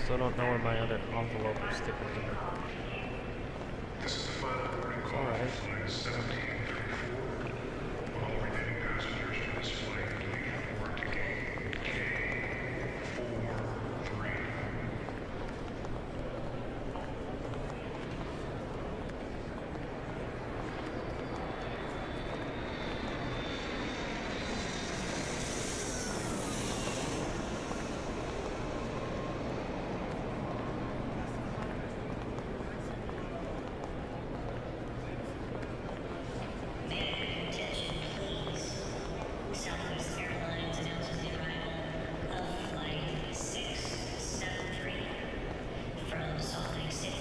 Still don't know where my other envelope is sticking to. This is the final warning It's call for alright. flight 1734. All remaining passengers on this flight please report to gate K43. Attention, please. Southwest Airlines announces the arrival of Flight 673 from Salt Lake City,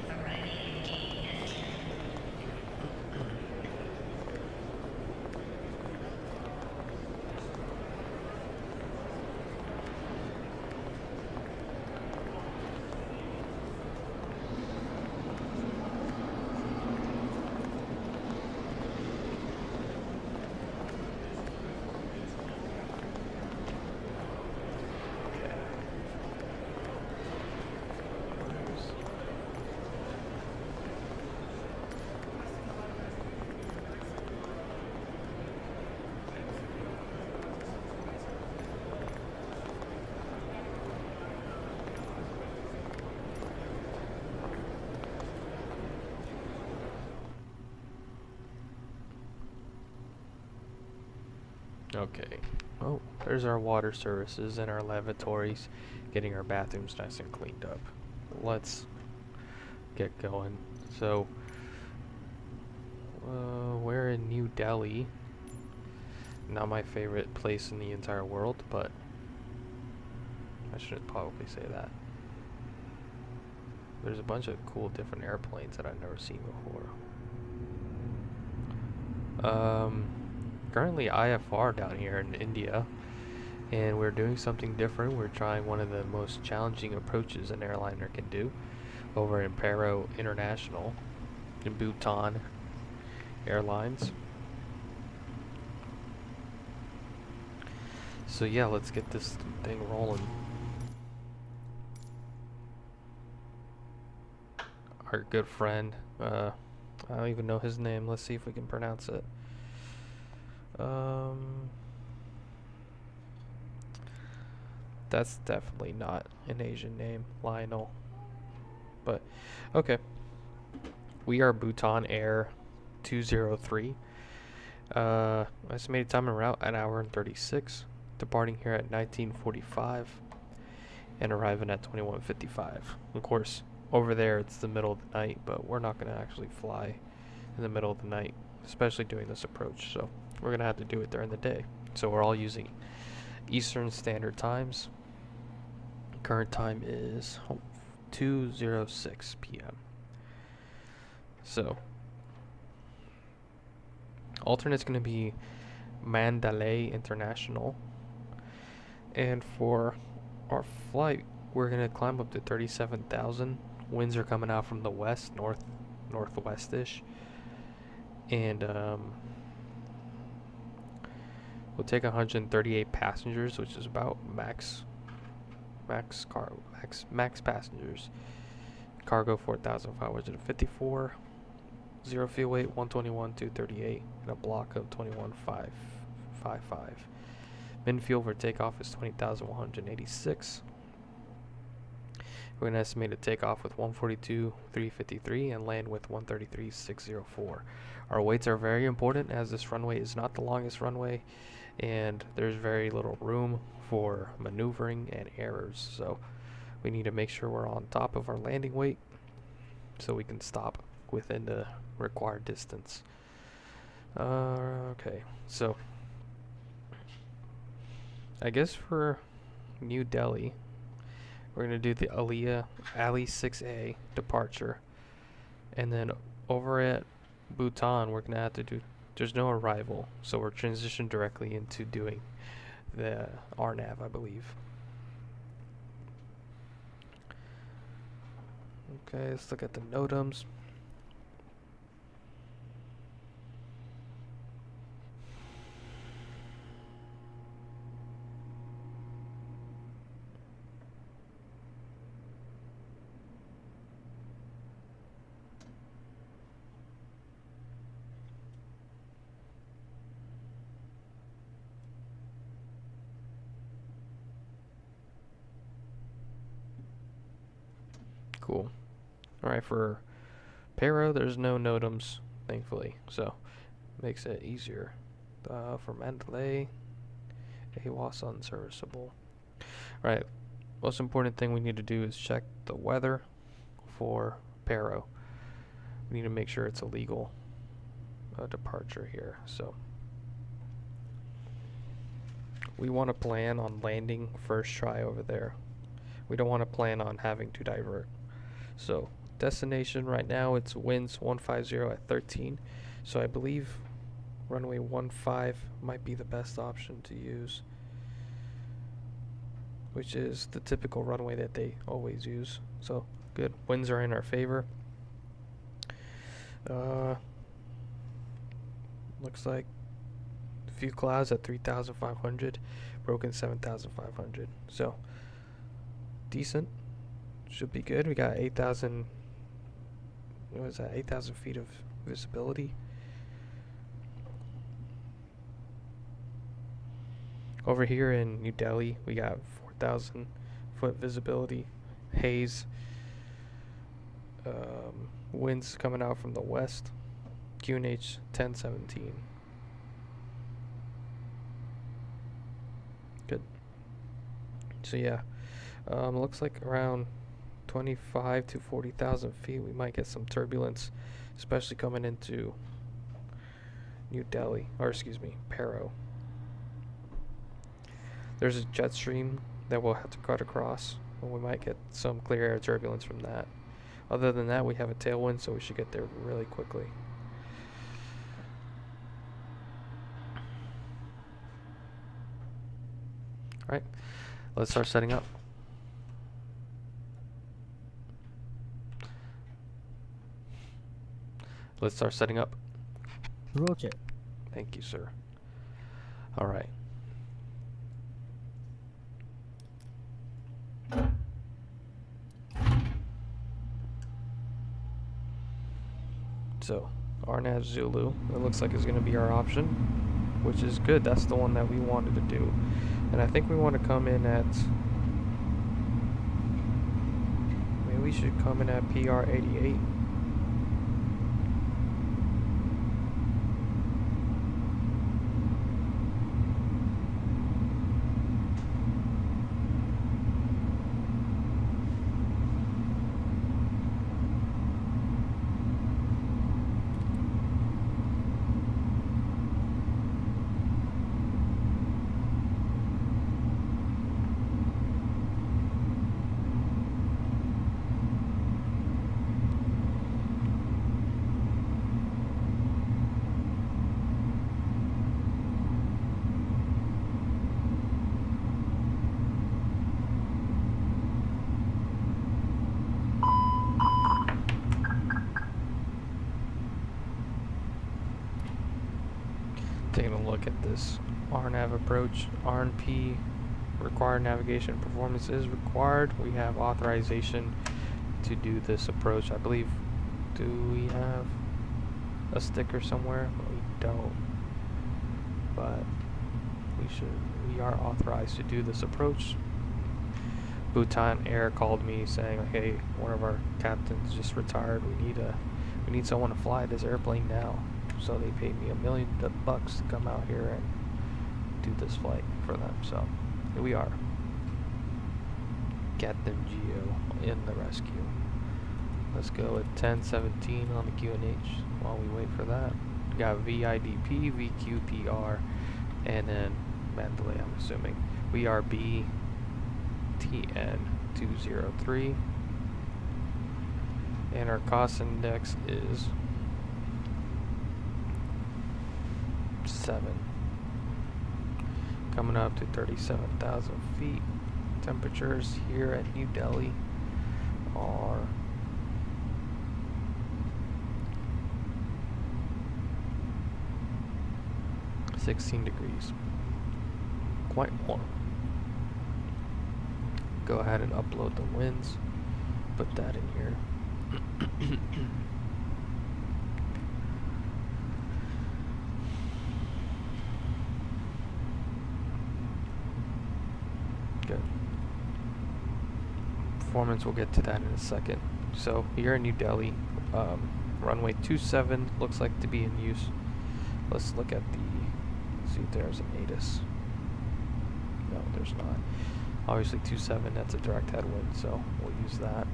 arriving at Gate F10. Okay. Oh, there's our water services and our lavatories, getting our bathrooms nice and cleaned up. Let's get going. So, we're in New Delhi. Not my favorite place in the entire world, but I shouldn't probably say that. There's a bunch of cool different airplanes that I've never seen before. Currently IFR down here in India, and we're doing something different. We're trying one of the most challenging approaches an airliner can do over in Paro International in Bhutan Airlines. So yeah, let's get this thing rolling. Our good friend, I don't even know his name. Let's see if we can pronounce it. That's definitely not an Asian name, Lionel. But, okay. We are Bhutan Air 203. Estimated time en route, 1 hour and 36. Departing here at 19:45 and arriving at 21:55. Of course, over there it's the middle of the night, but we're not going to actually fly in the middle of the night, especially doing this approach. So we're going to have to do it during the day. So we're all using Eastern Standard Times. Current time is 2:06 p.m. So alternate's going to be Mandalay International. And for our flight, we're going to climb up to 37,000. Winds are coming out from the west, northwest-ish. And we'll take 138 passengers, which is about max passengers. Cargo 4,554. Zero fuel weight 121,238, and a block of 21,555. Min fuel for takeoff is 20,186. We're going to estimate a takeoff with 142,353 and land with 133,604. Our weights are very important, as this runway is not the longest runway, and there's very little room for maneuvering and errors. So we need to make sure we're on top of our landing weight so we can stop within the required distance. Okay, so I guess for New Delhi, we're going to do the Ali 6A departure, and then over at Bhutan we're going to have to do, there's no arrival, so we're transitioned directly into doing the RNAV, I believe. Okay, let's look at the NOTAMs. Cool. Alright, for Paro, there's no NOTAMs, thankfully, so makes it easier. For Mandalay, AWAS unserviceable. Alright, most important thing we need to do is check the weather for Paro. We need to make sure it's a legal departure here. So we want to plan on landing first try over there. We don't want to plan on having to divert. So destination right now, it's winds 150 at 13. So I believe runway 15 might be the best option to use, which is the typical runway that they always use. So good, winds are in our favor. Looks like a few clouds at 3,500, broken 7,500. So decent, should be good. We got 8,000. What was that? 8,000 feet of visibility. Over here in New Delhi, we got 4,000 foot visibility, haze, winds coming out from the west, QNH 1017. Good. So yeah, looks like around 25 to 40,000 feet, we might get some turbulence, especially coming into New Delhi, or excuse me, Paro. There's a jet stream that we'll have to cut across, and we might get some clear air turbulence from that. Other than that, we have a tailwind, so we should get there really quickly. Alright, let's start setting up. Let's start setting up. Roger. Thank you, sir. Alright. So, RNAV Zulu, it looks like it's going to be our option, which is good. That's the one that we wanted to do. And I think we want to come in at, maybe we should come in at PR 88. Taking a look at this RNAV approach. RNP required navigation performance is required. We have authorization to do this approach. I believe, do we have a sticker somewhere? We don't, but we are authorized to do this approach. Bhutan Air called me saying, hey, one of our captains just retired. We need someone to fly this airplane now. So they paid me $1 million to come out here and do this flight for them. So here we are, Captain Geo in the rescue. Let's go at 1017 on the QNH while we wait for that. We got VIDP, VQPR, and then Mandalay, I'm assuming. We are BTN203, and our cost index is 7, coming up to 37,000 feet. Temperatures here at New Delhi are 16 degrees, quite warm. Go ahead and upload the winds, put that in here. Good. performance, we'll get to that in a second. So here in New Delhi, runway 27 looks like to be in use. Let's look at see if there's an ATIS. No, there's not. Obviously 27, that's a direct headwind, so we'll use that.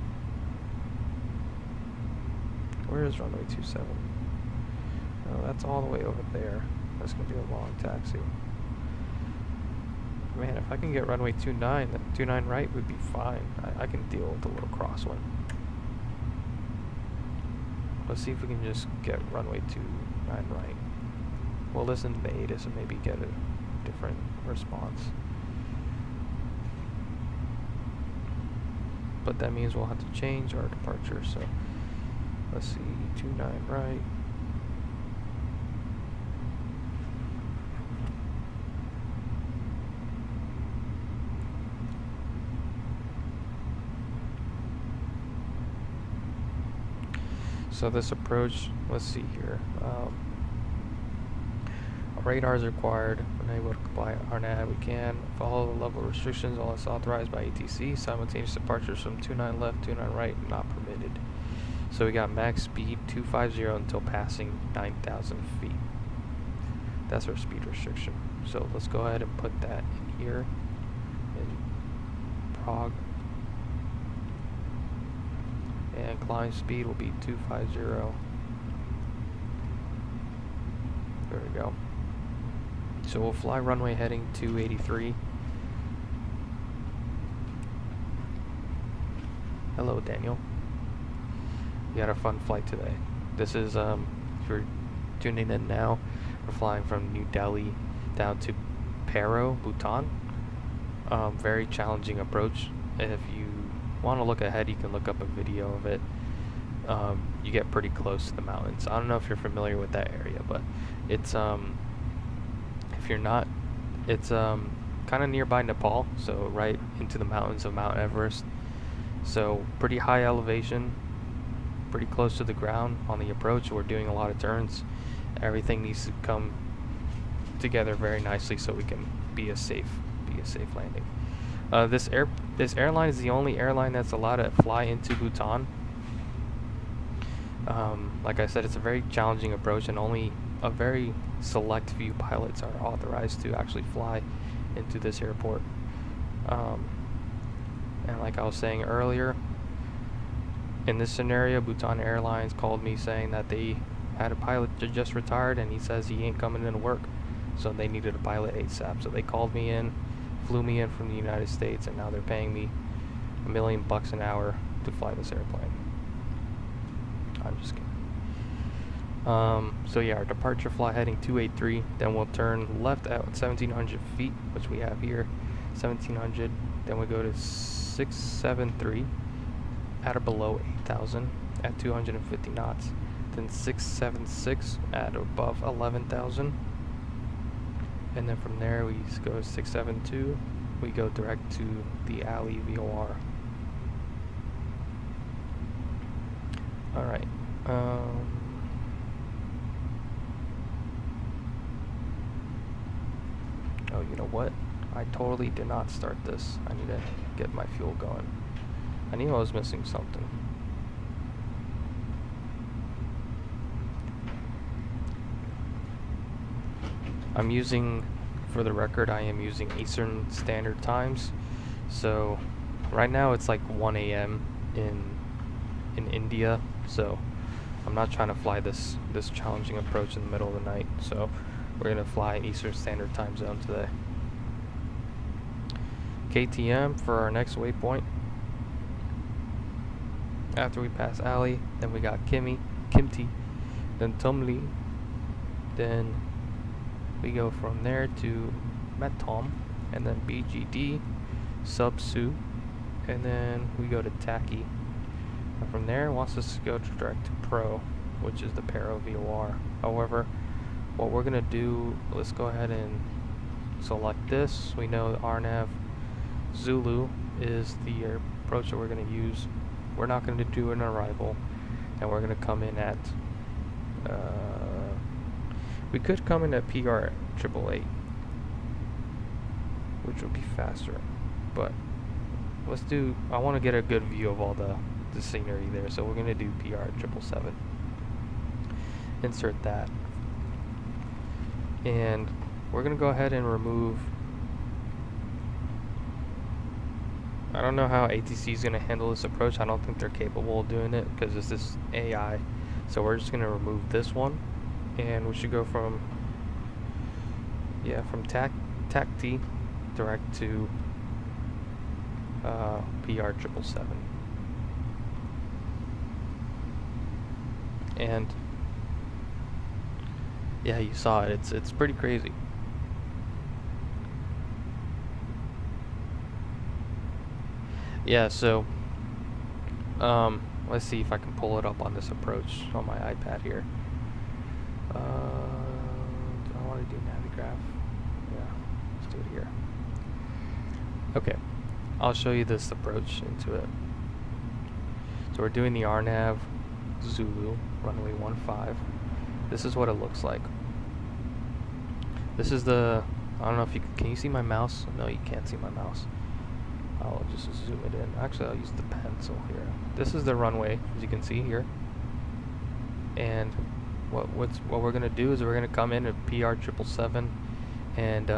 Where is runway 27? Oh, that's all the way over there. That's going to be a long taxi. Man, if I can get runway 29, then 29 right would be fine. I can deal with a little crosswind. Let's see if we can just get runway 29 right. We'll listen to the ATIS and maybe get a different response. But that means we'll have to change our departure, so let's see, 29 right. So this approach, let's see here. Radar is required. When able to comply with RNAV, we can follow the level restrictions unless authorized by ATC. Simultaneous departures from 29 left, 29 right, not permitted. So we got max speed 250 until passing 9,000 feet. That's our speed restriction. So let's go ahead and put that in here in Prague. And climb speed will be 250. There we go. So we'll fly runway heading 283. Hello, Daniel. You had a fun flight today. This is, if you're tuning in now, we're flying from New Delhi down to Paro, Bhutan. Very challenging approach. If you want to look ahead, you can look up a video of it. You get pretty close to the mountains. I don't know if you're familiar with that area, but it's if you're not, it's kind of nearby Nepal, so right into the mountains of Mount Everest. So pretty high elevation, pretty close to the ground on the approach. We're doing a lot of turns. Everything needs to come together very nicely so we can be a safe landing. This airline is the only airline that's allowed to fly into Bhutan. Like I said, it's a very challenging approach, and only a very select few pilots are authorized to actually fly into this airport. And like I was saying earlier, in this scenario, Bhutan Airlines called me saying that they had a pilot that just retired, and he says he ain't coming into work, so they needed a pilot ASAP. So they called me in, flew me in from the United States, and now they're paying me $1 million an hour to fly this airplane. I'm just kidding. So yeah, our departure flight heading 283, then we'll turn left at 1,700 feet, which we have here, 1,700, then we go to 673 at or below 8,000 at 250 knots, then 676 at above 11,000, and then from there we go to 672, we go direct to the alley VOR. Alright, oh, you know what? I totally did not start this. I need to get my fuel going. I knew I was missing something. I'm using, for the record, I am using Eastern Standard Times. So right now it's like 1 a.m. in India. So I'm not trying to fly this challenging approach in the middle of the night. So we're gonna fly Eastern Standard Time Zone today. KTM for our next waypoint. After we pass Ali, then we got Kimti, then Tumli, then we go from there to Metom, and then BGD, Subsu, and then we go to Taki. And from there, it wants us to go direct to Pro, which is the Paro VOR. However, what we're gonna do, let's go ahead and select this. We know RNAV Zulu is the approach that we're gonna use. We're not gonna do an arrival, and we're gonna come in at we could come in at PR 888, which would be faster, but I want to get a good view of all the scenery there, so we're gonna do PR 777. Insert that, and we're gonna go ahead and remove. I don't know how ATC is gonna handle this approach. I don't think they're capable of doing it because this is AI. So we're just gonna remove this one, and we should go from TAC T direct to PR 777. And yeah, you saw it. It's pretty crazy. Yeah, so let's see if I can pull it up on this approach on my iPad here. Do I want to do Navigraph? Yeah, let's do it here. Okay, I'll show you this approach into it. So we're doing the RNAV Zulu, runway 15. This is what it looks like. This is the, I don't know if you can you see my mouse? No, you can't see my mouse. I'll just zoom it in. Actually, I'll use the pencil here. This is the runway, as you can see here. And what we're gonna do is we're gonna come in at PR 777, and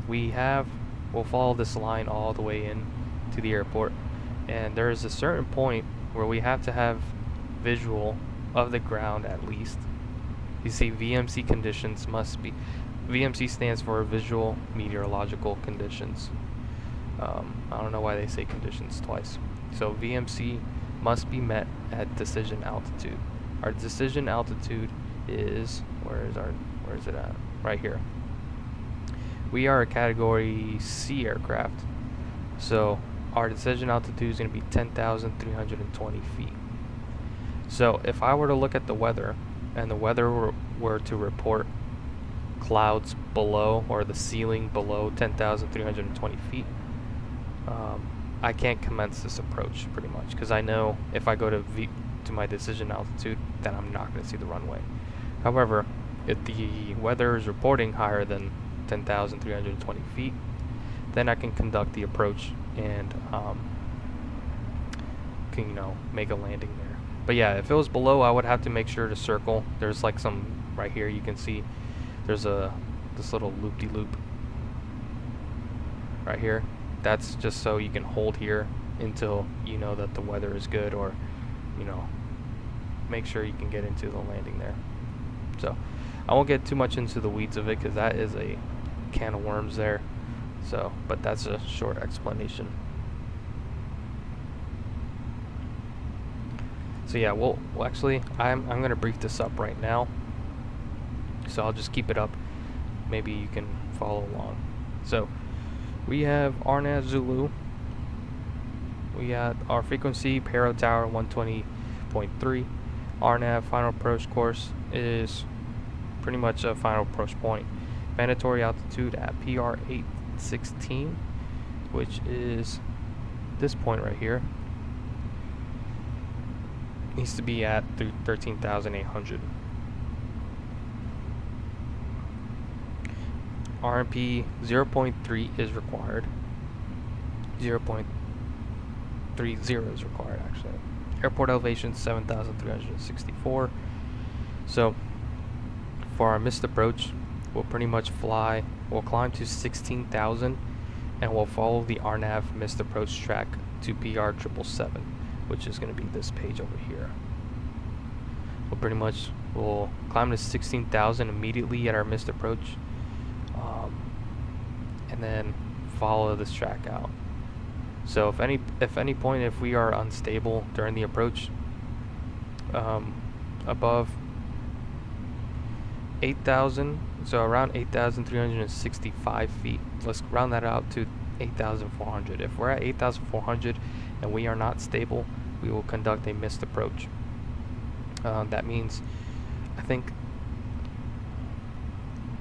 we'll follow this line all the way in to the airport. And there is a certain point where we have to have visual of the ground at least. You see, VMC conditions must be. VMC stands for visual meteorological conditions. I don't know why they say conditions twice. So VMC must be met at decision altitude. Our decision altitude is, where is it at? Right here. We are a category C aircraft. So our decision altitude is going to be 10,320 feet. So if I were to look at the weather, and the weather were to report clouds below, or the ceiling below 10,320 feet, I can't commence this approach pretty much, because I know if I go to my decision altitude, then I'm not going to see the runway. However, if the weather is reporting higher than 10,320 feet, then I can conduct the approach and can make a landing there. But yeah, if it was below, I would have to make sure to circle. There's like some right here. You can see there's this little loop-de-loop right here. That's just so you can hold here until you know that the weather is good, or make sure you can get into the landing there. So I won't get too much into the weeds of it, because that is a can of worms there. So, but that's a short explanation. So yeah, well actually, I'm gonna brief this up right now. So I'll just keep it up. Maybe you can follow along. So we have RNAV Zulu. We got our frequency, Paro Tower 120.3. RNAV final approach course is pretty much a final approach point. Mandatory altitude at PR 816, which is this point right here. Needs to be at 13,800. RMP 0.3 is required. 0.30 is required, actually. Airport elevation 7,364. So for our missed approach, we'll pretty much we'll climb to 16,000, and we'll follow the RNAV missed approach track to PR 777, which is going to be this page over here. We'll climb to 16,000 immediately at our missed approach, and then follow this track out. So if any point, if we are unstable during the approach, above 8,000, so around 8,365 feet, let's round that out to 8,400. If we're at 8,400 and we are not stable, we will conduct a missed approach. That means, I think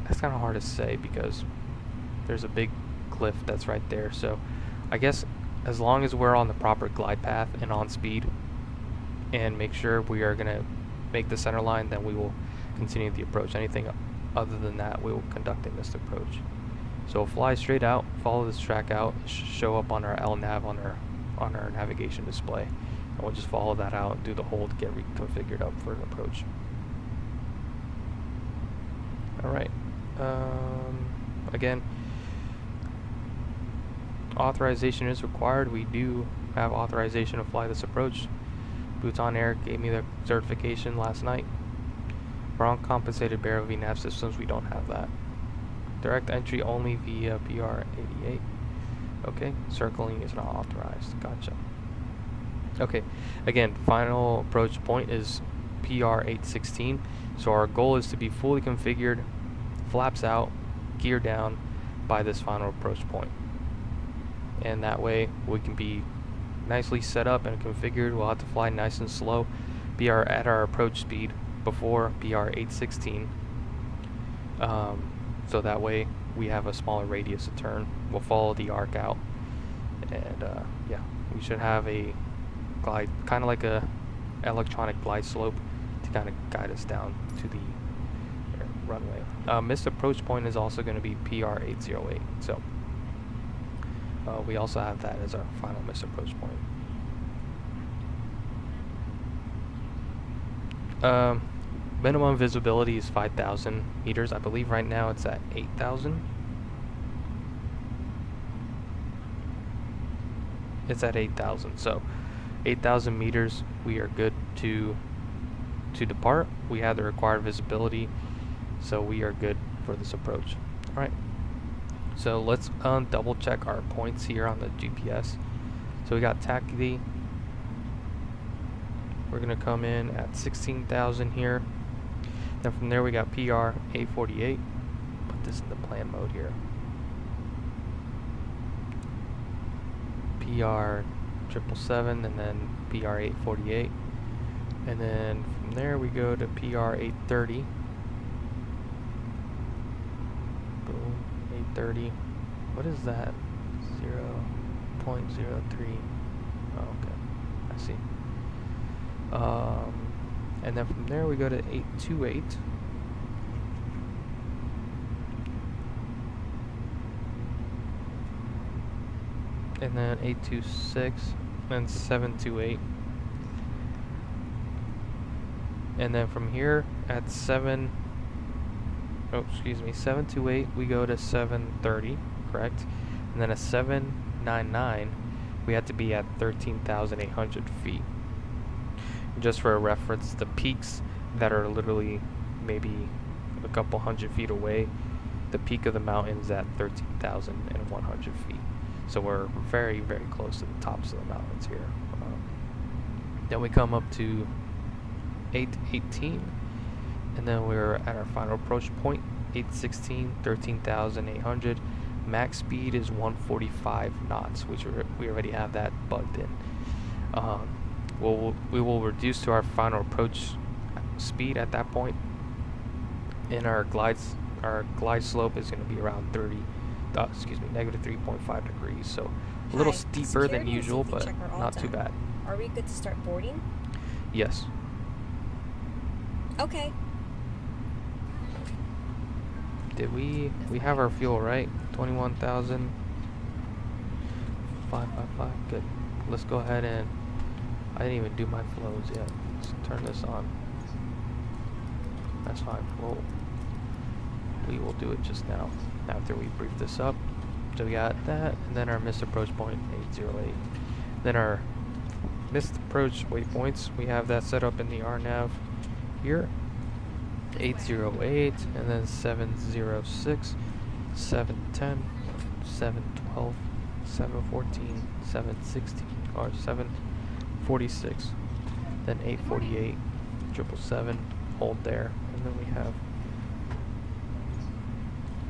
that's kind of hard to say because there's a big cliff that's right there. So I guess as long as we're on the proper glide path and on speed, and make sure we are going to make the center line, then we will continue the approach. Anything other than that, we will conduct a missed approach. So fly straight out, follow this track out, it should show up on our LNAV on our navigation display. And we'll just follow that out and do the hold, get reconfigured up for an approach. Alright. Again, authorization is required. We do have authorization to fly this approach. Bhutan Air gave me the certification last night. For uncompensated Baro VNAV systems, we don't have that. Direct entry only via PR88. Okay, circling is not authorized. Gotcha. Okay, again, final approach point is PR816. So our goal is to be fully configured, flaps out, gear down by this final approach point. And that way we can be nicely set up and configured. We'll have to fly nice and slow, be at our approach speed before PR816. So that way we have a smaller radius of turn. We'll follow the arc out, and yeah, we should have a glide, kind of like a electronic glide slope to kind of guide us down to the runway. Missed approach point is also going to be PR808. So we also have that as our final missed approach point. Minimum visibility is 5,000 meters. I believe right now it's at 8,000. It's at 8,000. So 8,000 meters, we are good to depart. We have the required visibility, so we are good for this approach. All right. So let's double check our points here on the GPS. So we got TACD. We're gonna come in at 16,000 here. Then from there we got PR 848. Put this in the plan mode here. PR 777 and then PR 848. And then from there we go to PR 830. Boom, 830. What is that? 0.03. Oh, okay, I see. And then from there we go to 828. And then 826 and 728. And then from here at 728 we go to 730, correct? And then at 799 we had to be at 13,800 feet. Just for a reference, the peaks that are literally maybe a couple hundred feet away, the peak of the mountain is at 13,100 feet. So we're very, very close to the tops of the mountains here. Then we come up to 818, and then we're at our final approach point, 816, 13,800. Max speed is 145 knots, which we already have that bugged in. We will reduce to our final approach speed at that point, and our glide slope is going to be around negative 3.5 degrees. So a little steeper than usual, but not too bad. Are we good to start boarding? Yes. Okay. Did we have our fuel right? 21,555. Good. Let's go ahead and I didn't even do my flows yet. Let's turn this on. That's fine. We will do it just now after we brief this up. So we got that, and then our missed approach point 808. Then our missed approach waypoints, we have that set up in the RNAV here. 808, and then 706, 710, 712, 714, 716, or 746, then 848, 777, hold there, and then we have,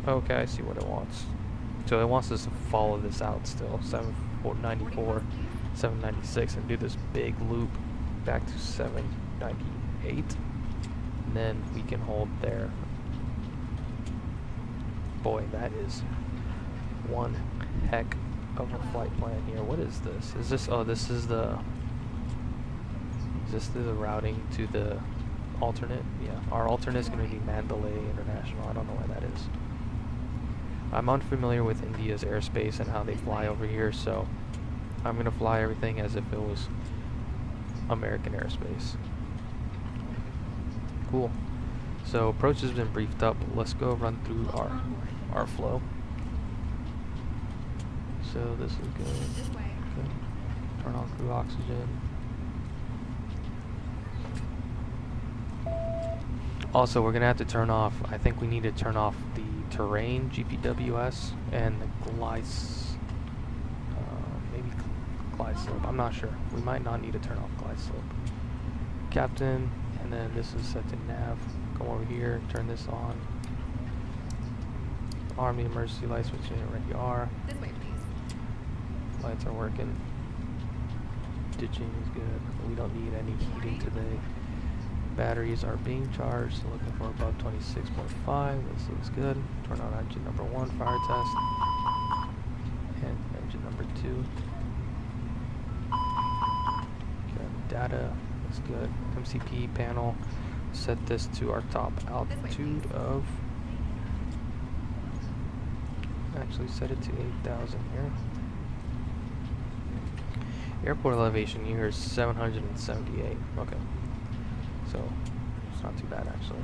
okay, I see what it wants. So it wants us to follow this out still, 794, 796, and do this big loop back to 798. And then we can hold there. Boy, that is one heck of a flight plan here. What is this? Is this, oh, this is the, is this the routing to the alternate? Yeah, our alternate is going to be Mandalay International. I don't know where that is. I'm unfamiliar with India's airspace and how they fly over here, so I'm gonna fly everything as if it was American airspace. Cool. So approach has been briefed up. Let's go run through our flow. So this is good. This way. Okay. Turn on crew oxygen. Also, we're gonna have to turn off. I think we need to turn off the terrain GPWS and the maybe glide slope. I'm not sure. We might not need to turn off glide slope. Captain, and then this is set to nav. Come over here, turn this on. Arm the emergency lights, which you already are. This way, please. Lights are working. Ditching is good. We don't need any heating today. Batteries are being charged. So looking for above 26.5. This looks good. Turn on engine number 1 fire test. And engine number 2. Good. Data is good. MCP panel. Set this to our top altitude of. Actually set it to 8,000 here. Airport elevation here is 778. Okay. So it's not too bad actually.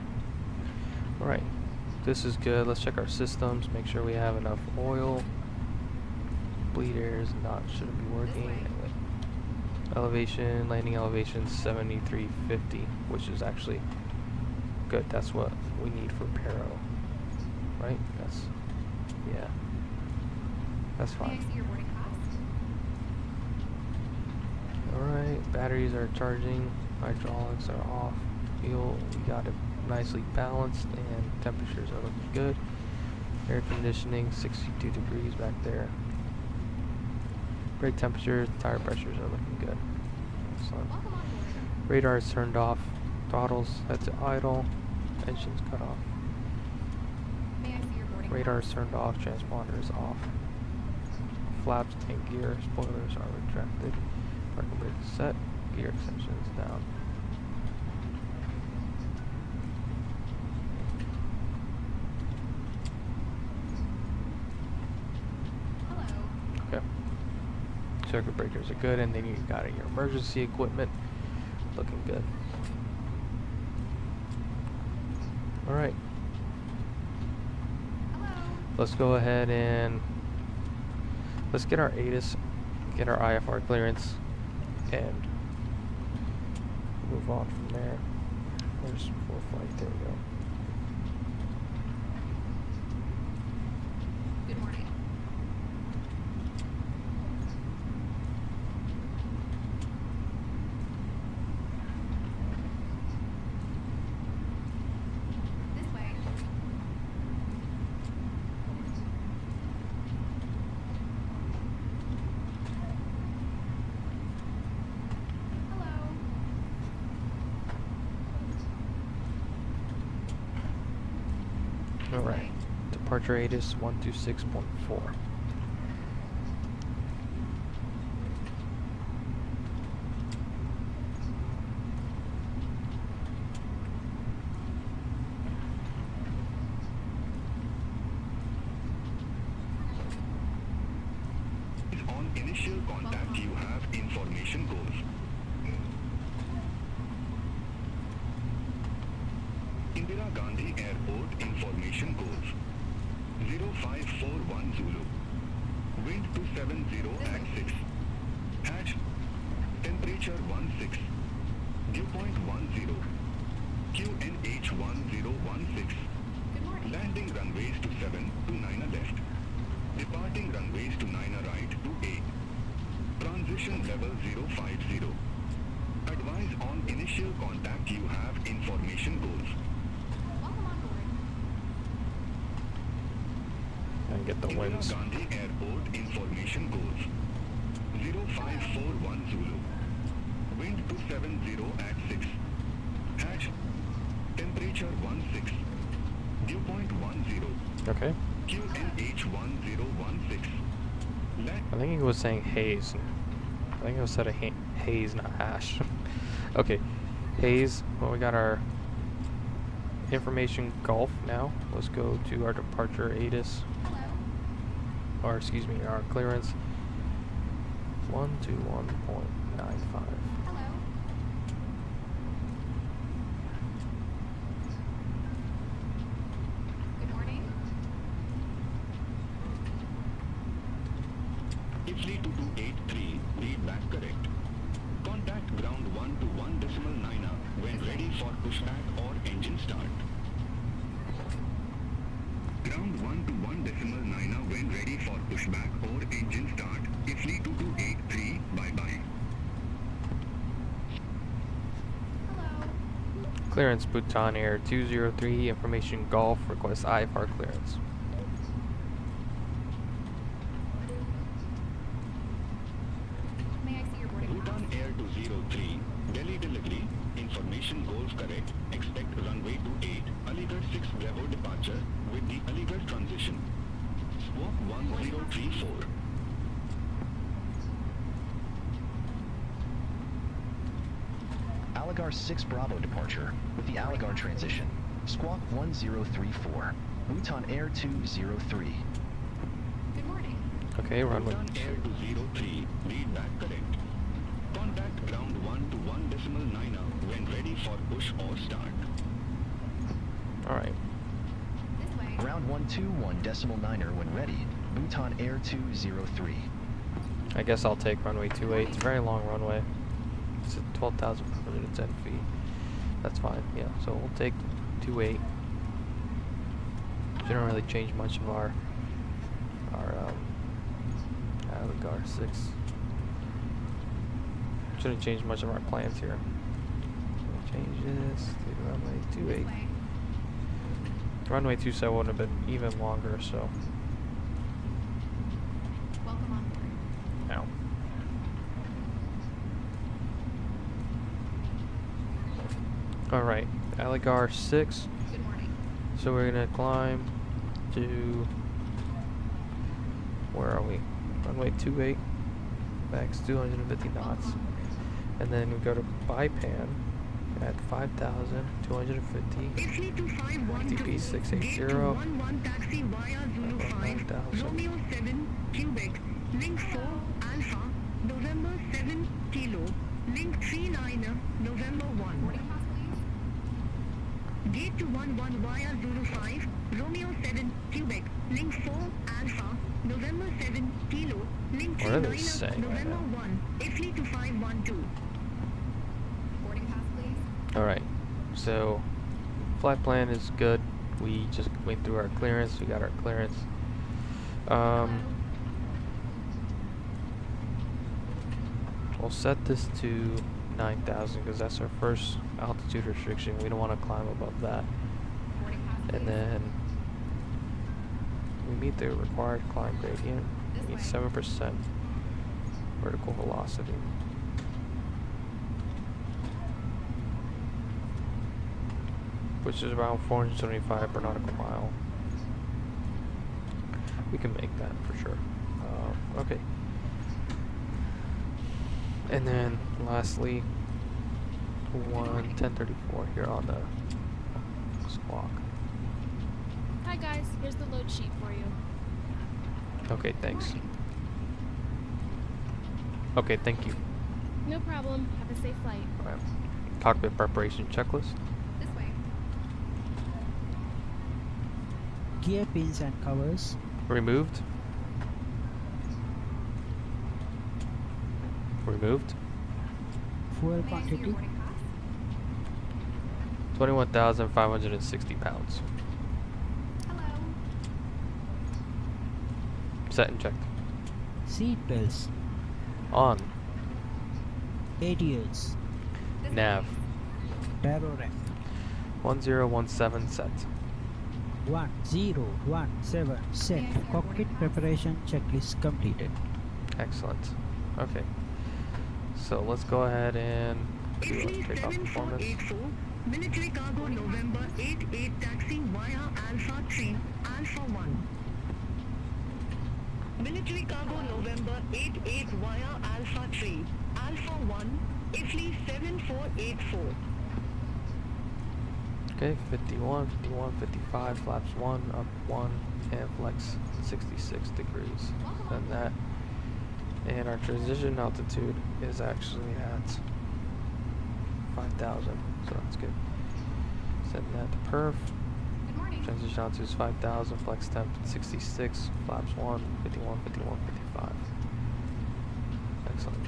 Alright. This is good. Let's check our systems. Make sure we have enough oil. Bleed air is not shouldn't be working. Anyway. Elevation, landing elevation 7350, which is actually good. That's what we need for Paro. Right? That's yeah. That's May I fine. see your boarding pass? Alright, batteries are charging, hydraulics are off, fuel, we got it nicely balanced, and temperatures are looking good. Air conditioning, 62 degrees back there. Brake temperatures, tire pressures are looking good. Excellent. Welcome on board. Radar is turned off, throttles set to idle, engines cut off. May I see your boarding Radar pass? is turned off, transponder is off. Flaps and gear spoilers are retracted. Parking brake is set, gear extension is down. Hello. Okay. Circuit breakers are good, and then you got your emergency equipment looking good. Alright. Hello. Let's go ahead and let's get our ATIS, get our IFR clearance, and move on from there. Where's full flight? There we go. Good morning. This way. Hello. Alright. Departure ATIS 126.4. On initial contact, you have information goals. Indira Gandhi Airport information goals. 0541 Zulu. Wind 270 at 6. Hatch. Temperature 16. Dew point 10. QNH 1016. Good morning. Landing runways to 7 to 9 left. Departing runways to 9 right to 8. Transition level 050. Advise on initial contact, you have information goals. Welcome on board. And get the Indira winds. Gandhi Airport information goals. 0541 Zulu. Wind 270 at 6. Hatch. Temperature 16. Dew point 10. Okay. QNH 1016. I think he was saying haze. I think it was said a haze, not hash. Okay. Haze. Well, we got our information Gulf now. Let's go to our departure ATIS. Hello. or excuse me, our clearance 121.95. Hello. Good morning. Italy 2283, read back correct. Contact ground 1 to 1.9er when ready for pushback or engine start. Ground 1 to 1.9er when ready for pushback or engine start. Italy 2283, bye-bye. Hello. Clearance Bhutan Air 203, information Golf, request IFR clearance. May I see your boarding pass? Bhutan Air 203, Delhi delivery, information Golf correct, expect runway 28, Aligarh 6 Bravo departure with the Aligarh transition. Squawk 1034. Aligarh 6 Bravo departure with the Aligarh transition. Squawk 1034. Bhutan Air 203. Good morning. Okay, runway. Bhutan Air 203, read back correct. Contact ground 1 to 1.9er when ready for push or start. Alright. This way. Ground 121.9er when ready. Bhutan Air 203. I guess I'll take runway 28. It's a very long runway. It's at 12,410 feet. That's fine. Yeah, so we'll take 28. Didn't really change much of our Aligarh 6. Shouldn't change much of our plans here. We'll change this to runway This 28. way. Runway 27 would have been even longer, so Welcome on board. now. Alright, Aligarh 6. Good morning. So we're gonna climb to, where are we? Runway 28, max 250 knots. Welcome on board. And then we go to Baipan at 5,250. Italy 2512, TP 680. Gate 211 taxi via Zulu 5, 9,000. Romeo 7, Quebec, link 4, Alpha, November 7, Kilo, link 39er, November 1. Boarding pass, please. Gate 211 via Zulu 5, Romeo 7, Quebec, link 4, Alpha, November 7, Kilo, link What are they 39er, saying right November now? 1, Italy 2512. Boarding pass, please. Alright, so flight plan is good. We just went through our clearance. We got our clearance. We'll set this to 9,000 because that's our first altitude restriction. We don't want to climb above that. Boarding pass, please. And then we meet the required climb gradient. We need 7% vertical velocity. Which is around 475 per nautical mile. We can make that for sure. Okay. And then lastly, 1034 here on the squawk. Hi guys, here's the load sheet for you. Okay, thanks. Okay, thank you. No problem. Have a safe flight. Alright. Cockpit preparation checklist. This way. Gear pins and covers. Removed. Removed. Fuel May I see your quantity. boarding pass? 21,560 pounds. Hello. Set and checked. Seat belts. On. ADS. This Nav. way. Paro ref. 1017 set. 1017 set. May I see your Cockpit boarding pass? preparation checklist completed. Excellent. Okay. So let's go ahead and do Italy our takeoff performance. 7484, military cargo November 88 taxi via Alpha 3, Alpha 1. Military cargo November 88 via Alpha 3, Alpha 1, Italy 7484. Okay, 51, 51, 55, flaps 1, up 1, and flex 66 degrees. Send that. And our transition altitude is actually at 5,000, so that's good. Send that to perf. Good morning. Transition altitude is 5,000, flex temp 66, flaps 1, 51, 51, 55. Excellent.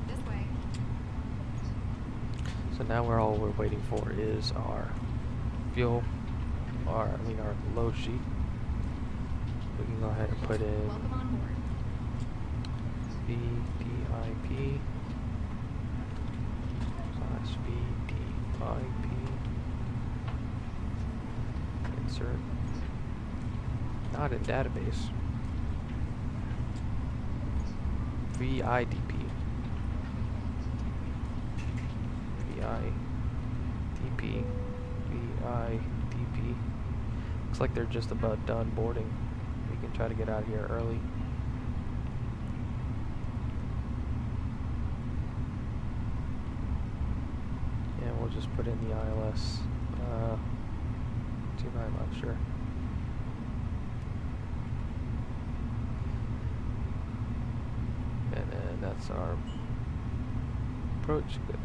This way. So now all we're waiting for is our fuel, our load sheet. We can go ahead and put in Welcome on board. VDIP slash VDIP. Insert. Not in database. VIDP. VIDP. VIDP. Looks like they're just about done boarding. We can try to get out of here early. And we'll just put in the ILS. 29, I'm not sure. And then that's our approach. Good.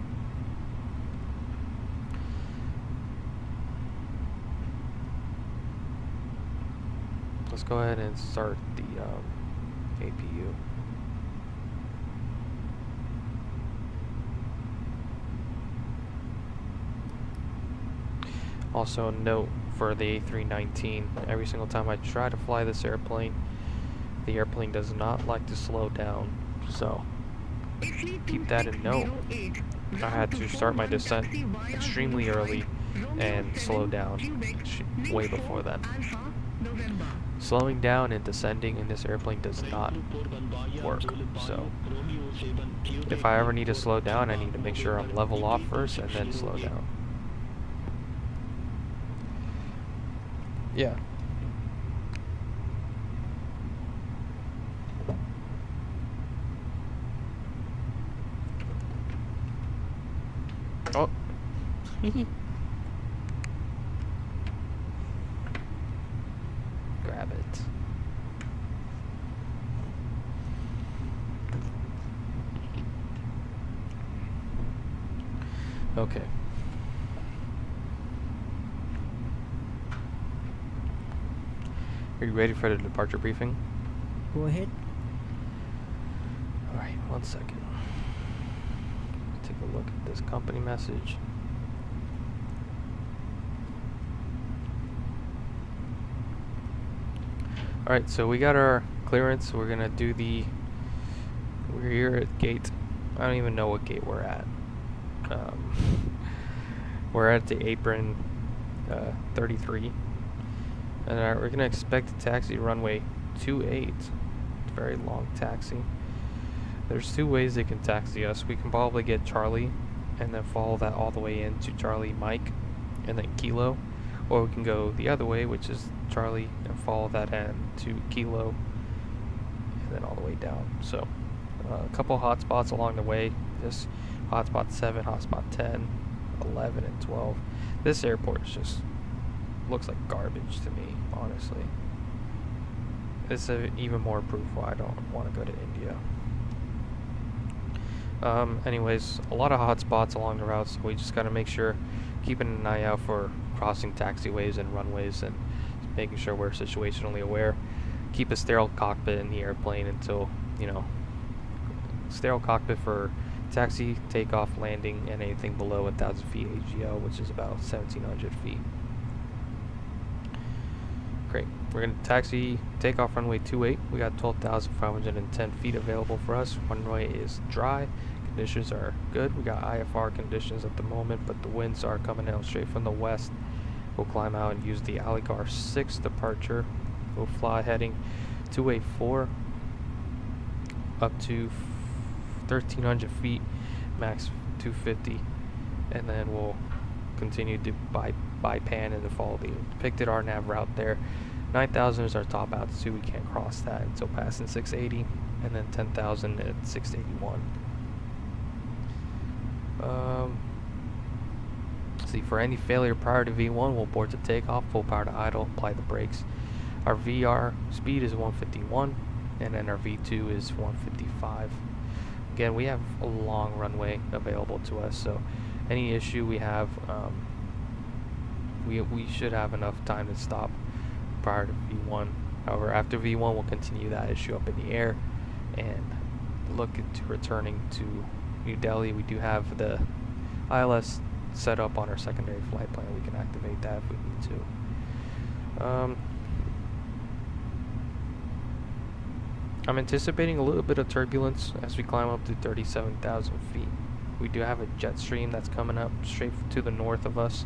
Let's go ahead and start the APU. Also note for the A319, every single time I try to fly this airplane, the airplane does not like to slow down. So keep that in note. I had to start my descent extremely early and slow down way before then. Slowing down and descending in this airplane does not work. So if I ever need to slow down, I need to make sure I'm level off first and then slow down. Yeah. Oh. Grab it. Okay. Are you ready for the departure briefing? Go ahead. Alright, 1 second. Take a look at this company message. Alright, so we got our clearance. We're gonna do we're here at gate, I don't even know what gate we're at. We're at the apron 33. And we're gonna expect a taxi runway 28. It's a very long taxi. There's two ways they can taxi us. We can probably get Charlie and then follow that all the way into Charlie Mike and then Kilo. Or we can go the other way, which is Charlie, and follow that end to Kilo and then all the way down. So a couple hotspots along the way. This hotspot 7, hotspot 10, 11, and 12. This airport is just looks like garbage to me, honestly. It's even more proof why I don't want to go to India. Anyways, a lot of hot spots along the route, so we just got to make sure, keeping an eye out for crossing taxiways and runways and making sure we're situationally aware. Keep a sterile cockpit in the airplane until, sterile cockpit for taxi, takeoff, landing, and anything below 1,000 feet AGL, which is about 1,700 feet. Great. We're going to taxi, take off runway 28. We got 12,510 feet available for us. Runway is dry. Conditions are good. We got IFR conditions at the moment, but the winds are coming out straight from the west. We'll climb out and use the Aligar 6 departure. We'll fly heading 284 up to 1,300 feet, max 250, and then we'll continue to by-pan and to follow the depicted RNAV route there. 9,000 is our top altitude. We can't cross that until passing 680, and then 10,000 at 681. See, for any failure prior to V1, we'll board to takeoff, full power to idle, apply the brakes. Our VR speed is 151, and then our V2 is 155. Again, we have a long runway available to us, so any issue we have, we should have enough time to stop prior to V1. However, after V1, we'll continue that issue up in the air and look into returning to New Delhi. We do have the ILS set up on our secondary flight plan. We can activate that if we need to. I'm anticipating a little bit of turbulence as we climb up to 37,000 feet. We do have a jet stream that's coming up straight to the north of us,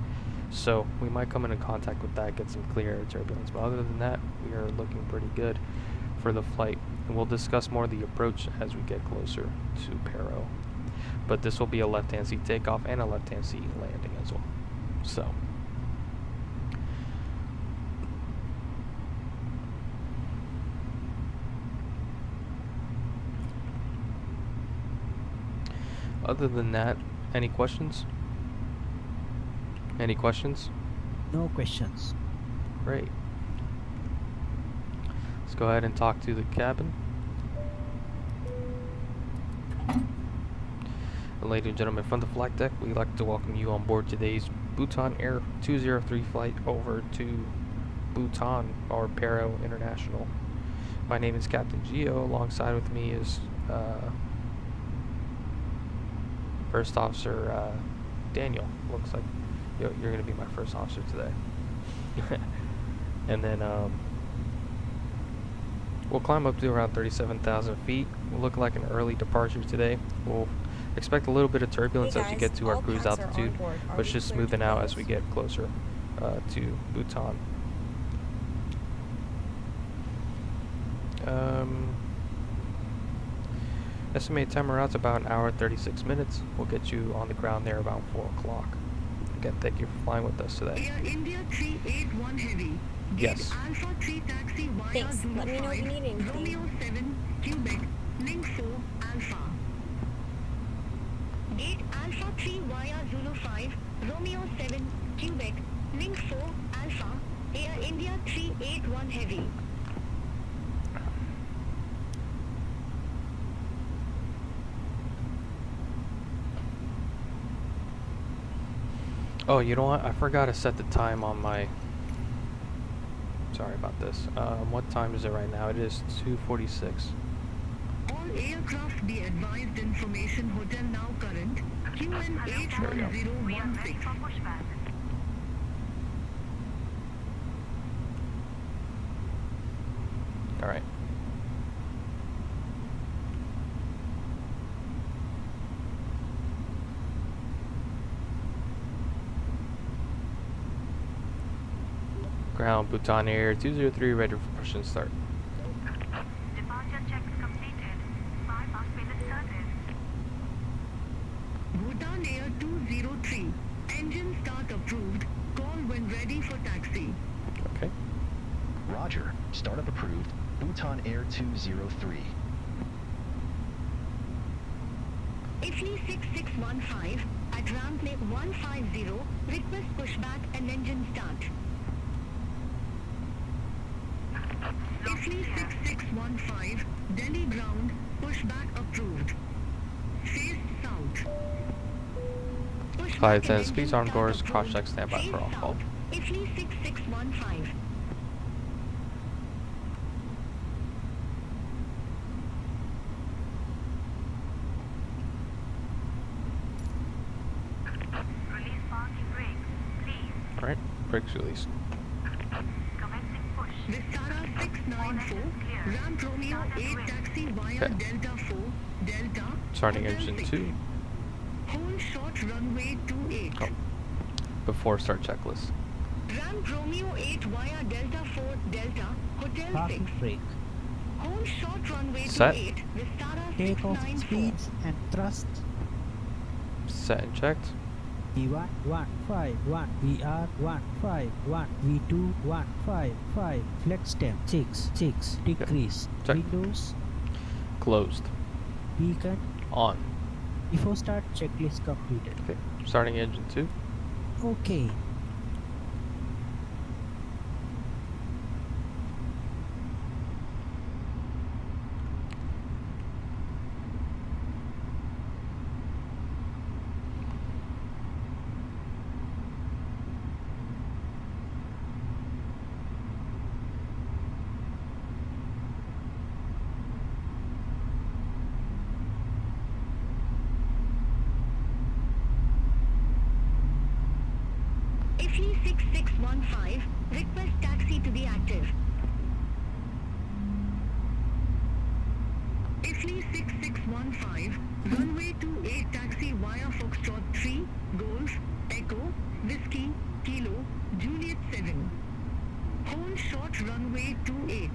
so we might come into contact with that, get some clear air turbulence. But other than that, we are looking pretty good for the flight. And we'll discuss more of the approach as we get closer to Paro. But this will be a left-hand seat takeoff and a left-hand seat landing as well. So, other than that, any questions? Any questions? No questions. Great. Let's go ahead and talk to the cabin. Ladies and gentlemen, from the flight deck, we'd like to welcome you on board today's Bhutan Air 203 flight over to Bhutan, or Paro International. My name is Captain Geo. Alongside with me is First Officer Daniel. Looks like you're going to be my first officer today. And then we'll climb up to around 37,000 feet. We'll look like an early departure today. We'll expect a little bit of turbulence as we get to our cruise altitude, but it's just smoothing out as we get closer to Bhutan. Estimated time around about 1 hour 36 minutes. We'll get you on the ground there about 4 o'clock. Again, thank you for flying with us today. Air India 381 Heavy. Yes. Alpha 3 taxi via Thanks. Zulu Let me know what you 5, need, anything. Romeo 7, Quebec, Link 4, Alpha. Gate Alpha 3 via Zulu 5, Romeo 7, Quebec, Link 4, Alpha, Air India 381 Heavy. Oh, you know what? I forgot to set the time on my... Sorry about this. What time is it right now? It is 2:46. All aircraft be advised information hotel now current, QN 81016. Alright. Ground Bhutan Air 203 ready for push and start. Departure checks completed. 5 minutes started. Bhutan Air 203, engine start approved, call when ready for taxi. Okay. Roger. Startup approved. Bhutan Air 203. Italy 6615, at ramp 150, request pushback and engine start. Italy 6615, Delhi ground, pushback approved. Face south. Pushback Flight and attendants, engine please arm start doors, approved. cross check, stand by Face for off call. south. Italy 6615. Release parking brakes, please. Alright, brakes released. Commencing push. Vistara 694, ramp Romeo 8 taxi via Okay. Delta 4, Delta. Starting Hotel engine 6. 2. Hold short runway 28. Oh. Before start checklist. Ramp Romeo 8 via Delta 4, Delta, Hotel 6. Parking brake. Hold short runway Set. 28, Vistara Takeoff 694. speeds and thrust. Set and checked. V1 151, VR 151, V2 155, flex temp 6, decrease, Check. windows, Closed. beacon, On. before start checklist completed. Okay. Starting engine 2. Okay. Ifly 6615, request taxi to be active. Ifly 6615, runway 28 taxi via Foxtrot 3, Golf, Echo, Whiskey, Kilo, Juliet 7. Hold short runway 28.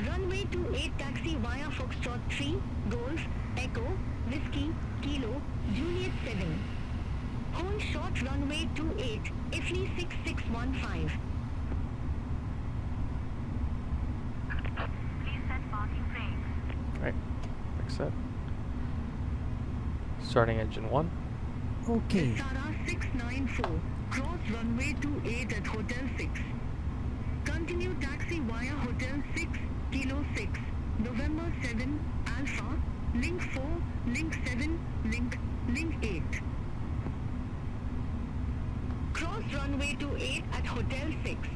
Runway 28 taxi via Foxtrot 3, Golf, Echo, Whiskey, Kilo, Juliet 7. Hold short runway 28, Ifly 6615. Please set parking brakes. Alright, fix that. Starting engine 1. Okay. Sara 694, cross runway 28 at Hotel 6. Continue taxi via Hotel 6, Kilo 6, November 7, Alpha, Link 4, Link 7, Link 8. Cross runway 28 at Hotel 6.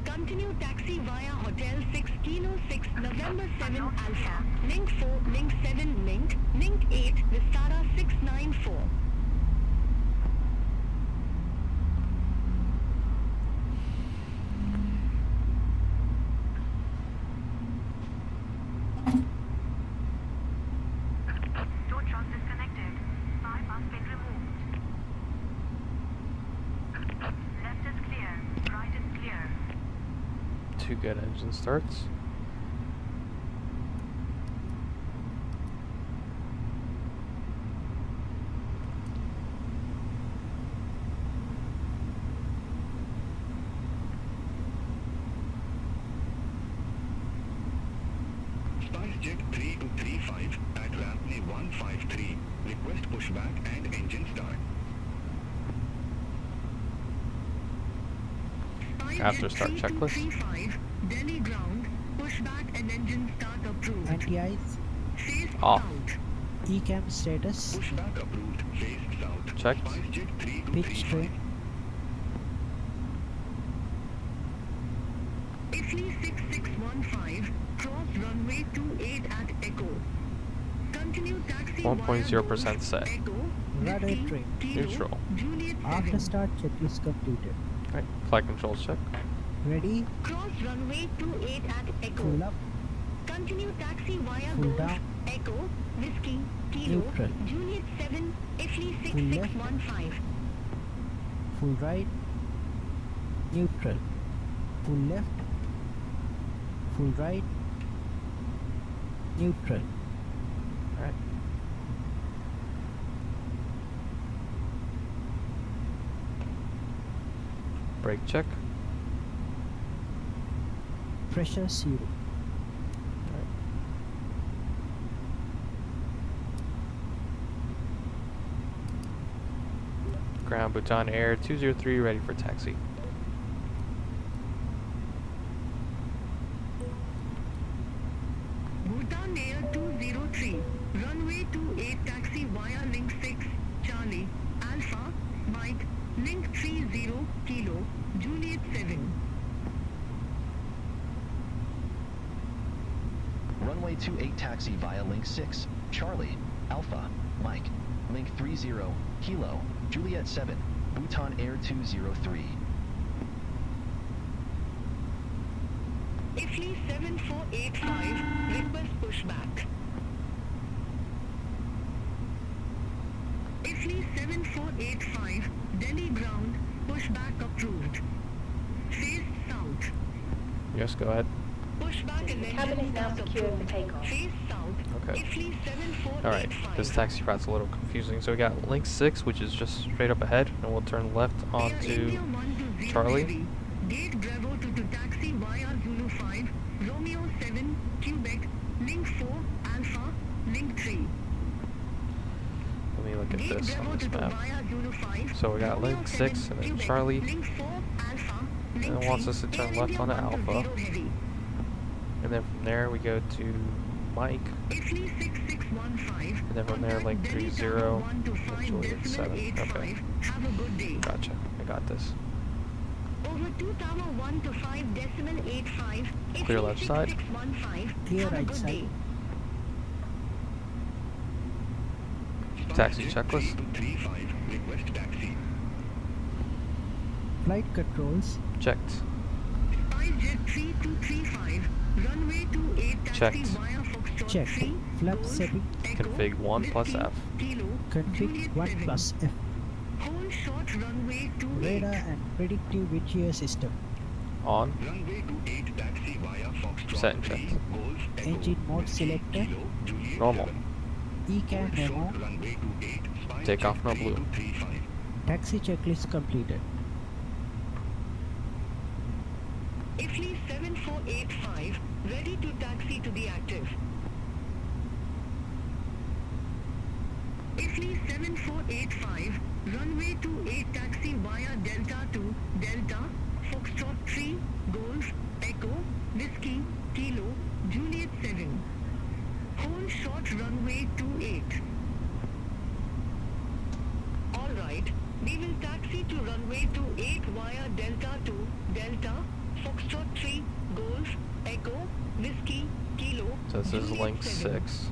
Continue taxi via Hotel 6, Kilo 6, November 7, Alpha, Link 4, Link 7, Link 8, Vistara 694. Tow truck disconnected. Bypass pin removed. Left is clear. Right is clear. 2 good engine starts. SpiceJet 3235 at Rampley 153. Request pushback and engine start. After start checklist. 3235, Delhi ground, pushback and engine start approved. Anti-ice. Face Off. south. ECAM status. Pushback approved. Face south. Checked. SpiceJet Pitch 3235. trim. Ifly 6615, cross runway 28 at Echo. Continue taxi 1.0% via set. Echo, Radar Whiskey, trim. Kilo, Neutral. Juliet 7. After start checklist completed. Alright, flight controls check. Ready? Cross runway 28 at Echo. Full up. Continue taxi via Full Golf, down. Echo, Whiskey, Kilo, Neutral. Juliet 7, Ifly Full left. 6615. Full right. Neutral. Full left. Full right. Neutral. Alright. Brake check. Pressure 0. Ground Bhutan Air 203 ready for taxi. Bhutan Air 203, runway 28 taxi via link 6, Charlie, Alpha, Mike, link 30, Kilo, Juliet 7. Runway 28 taxi via link 6, Charlie, Alpha, Mike, link 30, Kilo, Juliet 7, Bhutan Air 203. Ifly 7485, request pushback. Ifly 7485, Delhi ground, pushback approved. Face south. Yes, go ahead. Pushback and Cabin engine is now start secure for approved. takeoff. Face south. Okay. Ifly 7485. Alright, this taxi route's a little confusing. So we got link 6, which is just straight up ahead, and we'll turn left Air onto India 120 Charlie. heavy. Gate Bravo to taxi via Zulu 5, Romeo 7, Quebec, link 4, Alpha, link 3. Let me look look at Gate this Bravo on this to map. via Zulu 5, So we got Romeo link 7, 6 and then Quebec, Charlie. link 4 Alpha, And link it wants 3, us to turn Air left India onto 1 to Alpha. 0 heavy. And then from there we go to Mike. Italy 6615. And then from there, Contact link Delhi 30 Tower and 1 to 5 Juliet decimal 7. 85. Okay. Have a good day. Gotcha. I got this. Over 2 Tower 1 to 5 decimal 85. Clear Italy left side. 6615. Clear Have a right good side. day. Taxi SpiceJet checklist. 3235, request taxi. Flight controls. Checked. SpiceJet 3235. Runway 28 taxi Checked. via Foxtrot Checked. 3. Flap Golf, setting. Echo, Config 1 plus Whiskey, F. Kilo, Config Juliet 1 7. plus F. Hold short runway 28. Radar and predictive wind shear system. On. Runway 28 taxi via Foxtrot Set and 3, checked. Golf, Echo, Engine mode Whiskey, selected. Kilo, Juliet Normal. 7. ECAN Hold memo. short runway 28, SpiceJet Takeoff no blue. 3235. Taxi checklist completed. Italy 7485, ready to taxi to be active. Italy 7485, runway 28 taxi via Delta 2, Delta, Foxtrot 3, Golf, Echo, Whiskey, Kilo, Juliet 7. Hold short runway 28. Alright, we will taxi to runway 28 via Delta 2, Delta, Foxtrot 3, Golf, Echo, Whiskey, Kilo, So this is Juliet link 7. 6.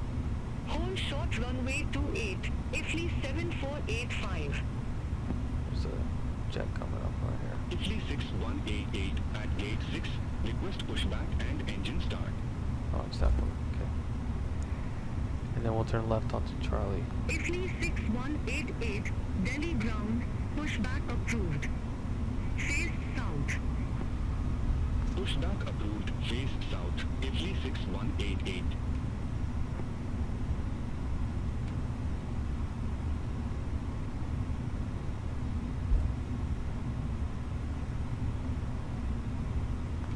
Hold short runway 28, Italy 7485. There's a jet coming up right here. Italy 6188 at gate 6, request pushback and engine start. Oh, it's that one. Okay. And then we'll turn left onto Charlie. Italy 6188, Delhi ground, pushback approved. Face south. Pushback approved, face south, Italy 6188.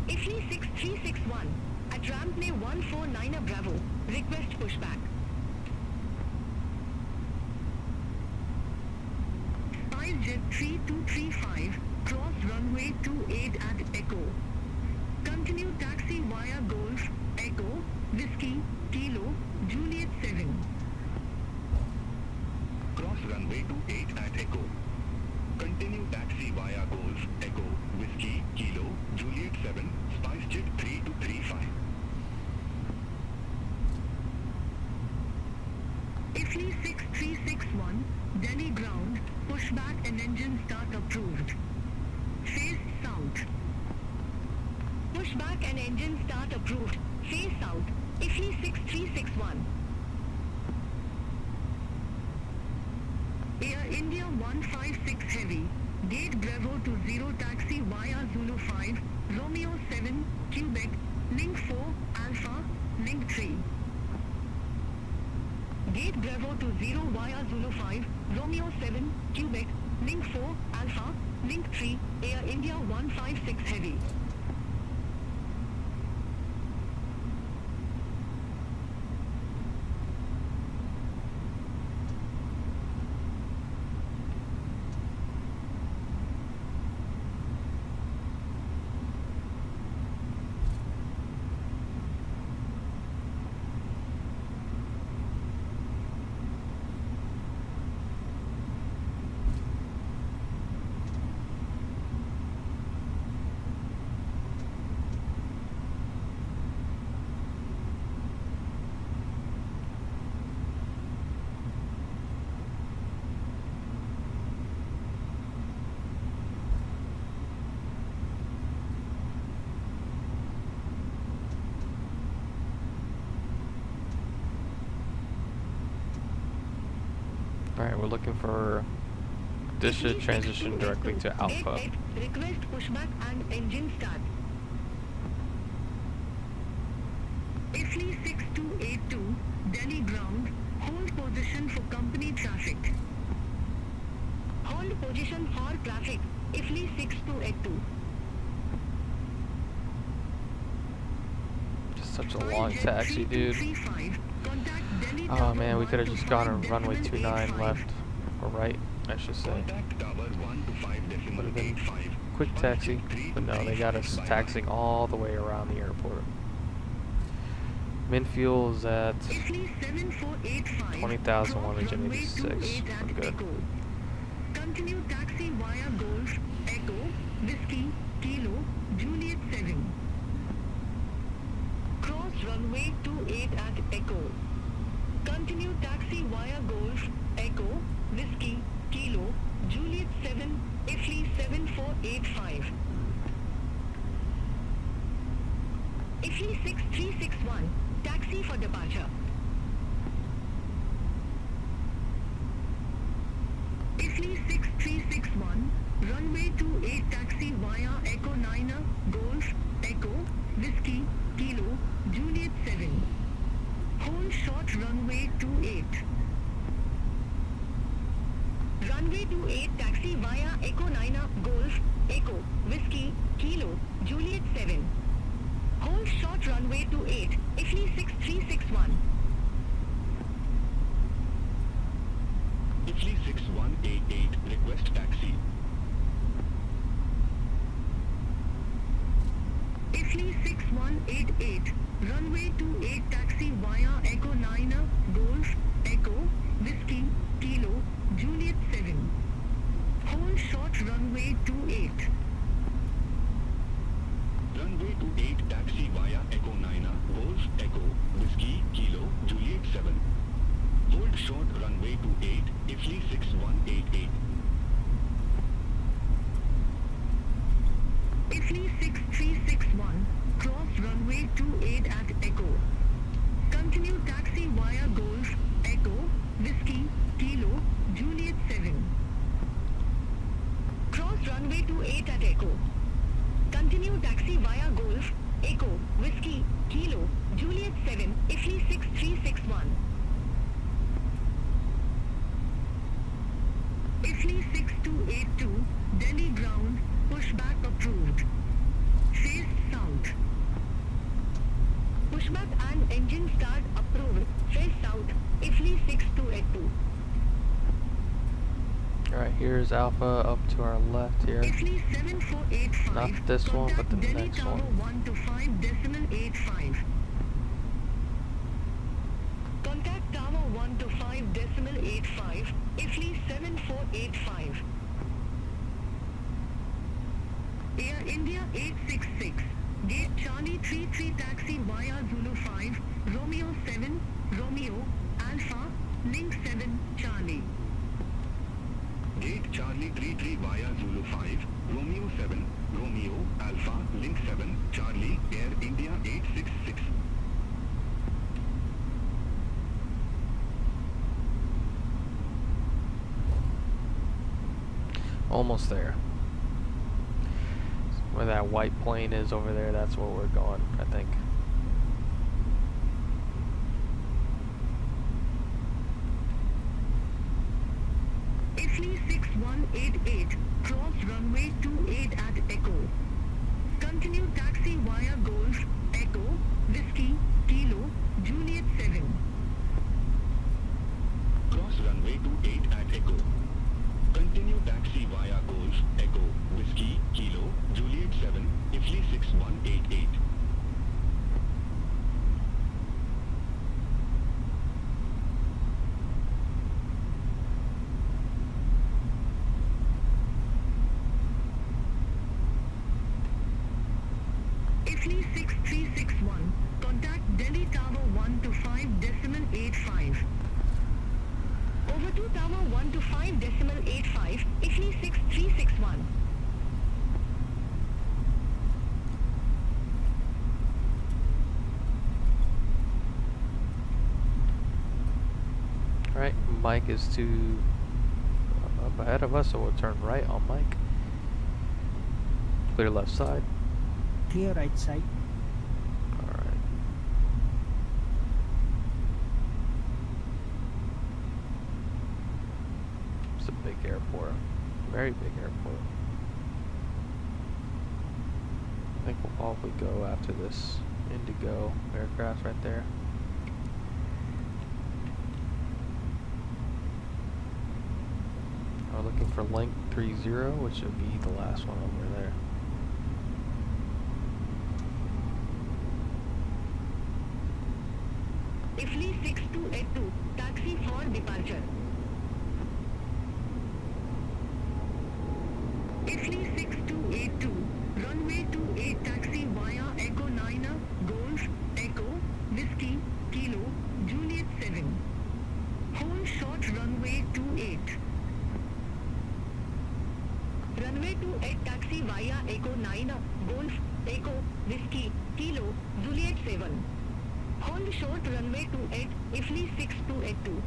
Italy 6361, at rampway 149 Bravo, request pushback. SpiceJet 3235, cross runway 28 at Echo. Continue taxi via Golf, Echo, Whiskey, Kilo, Juliet 7. Cross runway 28 at Echo. Continue taxi via Golf, Echo, Whiskey, Kilo, Juliet 7, SpiceJet 3235. Italy 6361, Delhi ground, pushback and engine start approved. Face south. Pushback and engine start approved. Face south. Italy 6361. Air India 156 Heavy. Gate Bravo to 0 taxi via Zulu 5, Romeo 7, Quebec, link 4, Alpha, link 3. Gate Bravo to 0 via Zulu 5, Romeo 7, Quebec, link 4, Alpha, link 3, Air India 156 Heavy. Alright, we're looking for this should transition directly to Alpha. Request pushback and engine start. Italy 6282, Delhi ground, hold position for company traffic. Hold position for traffic, Italy 6282. Just such a long taxi, dude. Oh man, we could have just gone on runway 29 left. or right, I should say. Contact tower 125.85. Would have been quick taxi, but no, they got us taxiing all the way around the airport. Min fuel is at Italy 7485. 20,186. I'm good. Continue taxi via Golf, Echo, Whiskey, Kilo, Juliet 7. Cross runway 28 at Echo. Continue taxi via Golf, Echo, Whiskey, Kilo, Juliet 7, Italy 7485. Italy 6361, taxi for departure. Italy 6361, runway 28 taxi via Echo 9er, Golf, Echo, Whiskey, Kilo, Juliet 7. Hold short runway 28. Runway 28 taxi via Echo 9er, Golf, Echo, Whiskey, Kilo, Juliet 7. Hold short runway 28, Italy 6361. Italy 6188, request taxi. Italy 6188, runway 28 taxi via Echo 9er, Golf, Echo, Whiskey, Kilo, Juliet 7. Hold short runway 28. Runway 28 taxi via Echo 9er, Golf, Echo, Whiskey, Kilo, Juliet 7. Hold short runway 28, Italy 6188. Italy 6361, cross runway 28 at Echo. Continue taxi via Golf, Echo, Whiskey, Kilo, Juliet 7. Cross runway 28 at Echo. Continue taxi via Golf, Echo, Whiskey, Kilo, Juliet 7, Italy 6361. Italy 6282, Delhi ground, pushback approved. Face south. Pushback and engine start approved. Face south, Italy 6282. Alright, here's Alpha up to our left here. Italy 7485. Not this one, but the Contact next Delhi one. Tower 125.85. Contact Tower 125.85, Italy 7485. Air India 866. Gate Charlie 33 taxi via Zulu 5, Romeo 7, Romeo, Alpha, Link 7, Charlie. Gate Charlie 33 via Zulu 5, Romeo 7, Romeo, Alpha, Link 7, Charlie, Air India 866. Almost there. Where that white plane is over there, that's where we're going, I think. Italy 6188, cross runway 28 at Echo. Continue taxi via Golf, Echo, Whiskey, Kilo, Juliet 7. Cross runway 28 at Echo. Continue taxi via Golf, Echo, Whiskey, Kilo, Juliet 7, Italy 6188. Italy 6361, contact Delhi Tower 125.85. Over to Tower 125.85, Italy 6361. Alright, Mike is up ahead of us, so we'll turn right on Mike. Clear left side. Clear right side. Alright. It's a big airport. Very big airport. I think we'll probably go after this Indigo aircraft right there. looking for link 30, which would be the last one over there. Ifli 6282, taxi for departure. Ifli 6282, runway 28, taxi via Echo 9, Golf, Echo, Whiskey, Kilo, Juliet 7. Hold short runway 28. Runway 28, taxi via Echo 9, Golf, Echo, Whiskey, Kilo, Juliet 7. Hold short runway 28, Ifli 6282.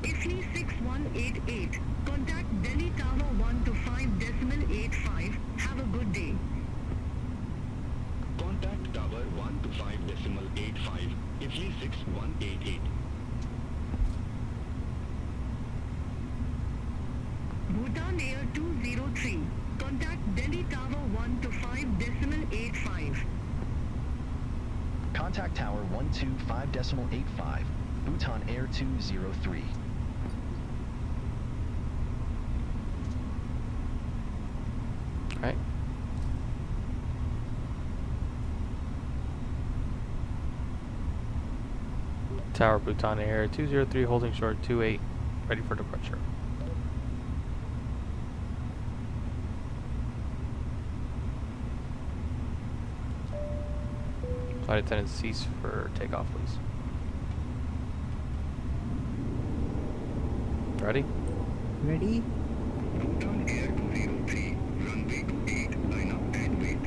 Ifli 6188, contact Delhi Tower 125.85. Have a good day. Contact Tower 125.85, Ifli 6188. Bhutan Air 203, contact Delhi Tower 125.85. Contact Tower 125.85, Bhutan Air 203. Alright. Tower Bhutan Air 203 holding short 28, ready for departure. Flight attendant cease for takeoff, please. Ready? Ready? Bhutan Air 203, runway 28, line up and wait.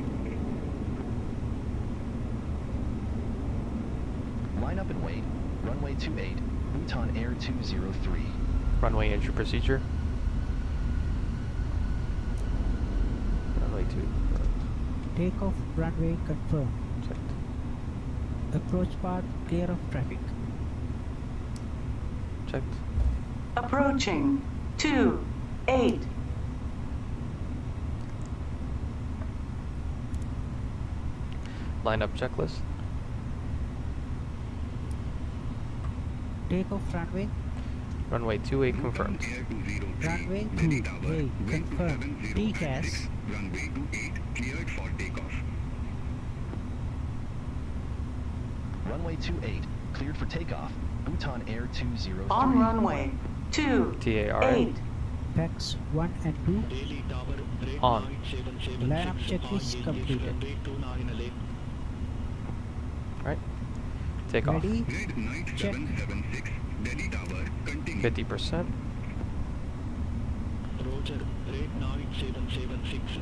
Line up and wait. Runway 28, Bhutan Air 203. Runway entry procedure. Runway 2. Takeoff runway confirmed. Checked. Approach path clear of traffic. Checked. Approaching 28. Line up checklist. Takeoff runway. Runway 28 confirmed. Air 203, Runway Delhi 2, Tower, hey, wind confirmed. 70 TCAS. at 6, runway 28, cleared for takeoff. Runway 28, cleared for takeoff, Bhutan Air 203. On runway 28. TARA. Packs 1 and 2. On. Lineup check is completed. Alright. Take off. Ready? Red Knight Check. 776, Delhi Tower, continue. 50%. Roger, Red Knight 776.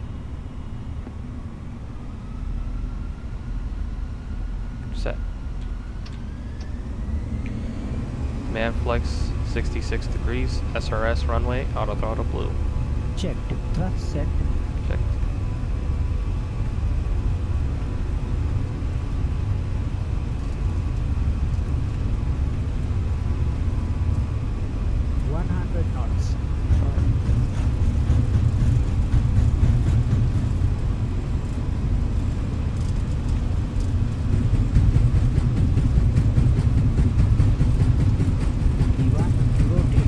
Set. Man flex 66 degrees. SRS runway. Auto throttle blue. Checked. Thrust set. Checked. Knots. P1 rotate.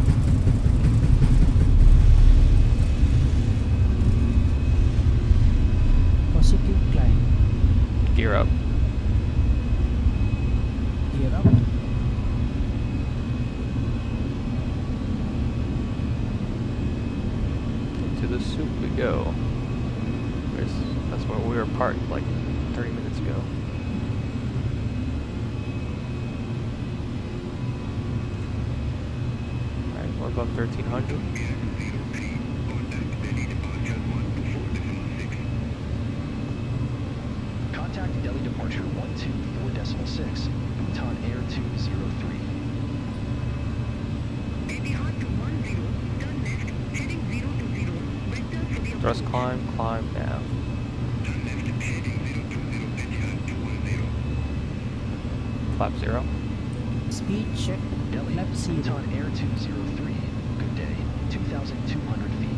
Positive climb. Gear up. Gear up. To the soup we go. That's where we were parked like 30 minutes ago. Alright, we're above 1300. Contact Delhi departure 124.6, Bhutan Air 203. Etihad to 10, turn left, heading 0 to 0, vector for the Thrust climb, climb nav. Turn left, heading 020, Etihad to 10. Flap 0. Speed check. Delhi, Left 0. Bhutan Air 203. Good day, 2,200 feet.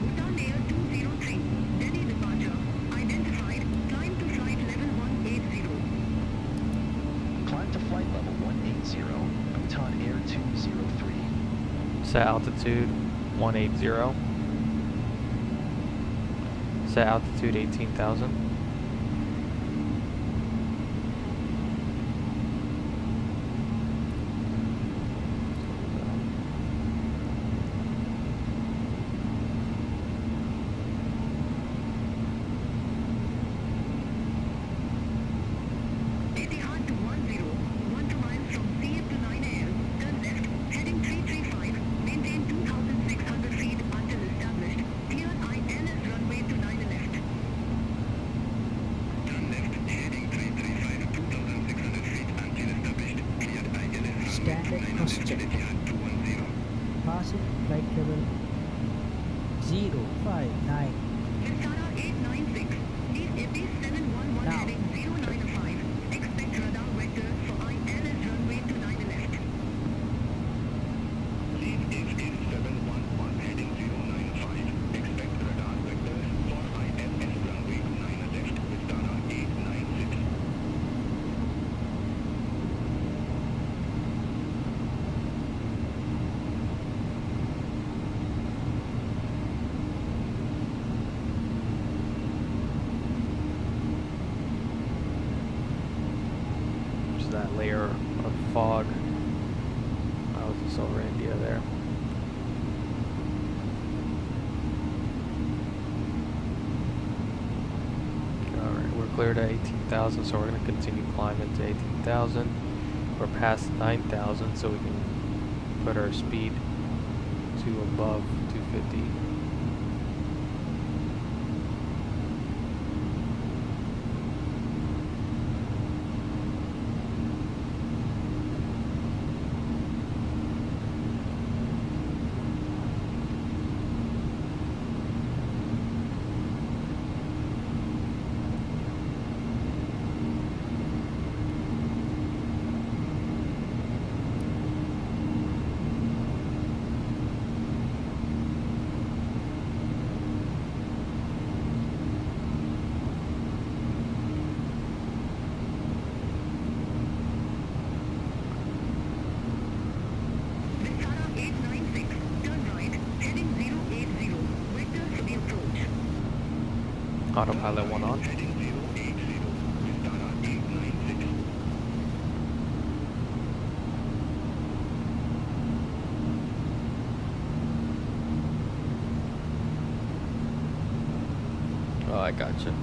Bhutan Air 203, Delhi departure, identified, climb to flight level 180. Set altitude 180. Set altitude 18,000. Standard cross-check. Passing flight level 059. Vistara 896, need Epi 711 Now. heading 095. Expect radar vector for ILS runway 29 left. Lead is 711 heading 095. Expect radar vectors for ILS runway 29 left. Vistara 896. There's that layer of fog. I was just over India there. Alright, we're cleared at 18,000, so we're going to continue climbing to 18,000. We're past 9,000, so we can put our speed to above 250. Vistara 896, turn right, heading 080. Vector for the approach. Autopilot 1 on. Heading 080. Vistara 896. Oh, I gotcha.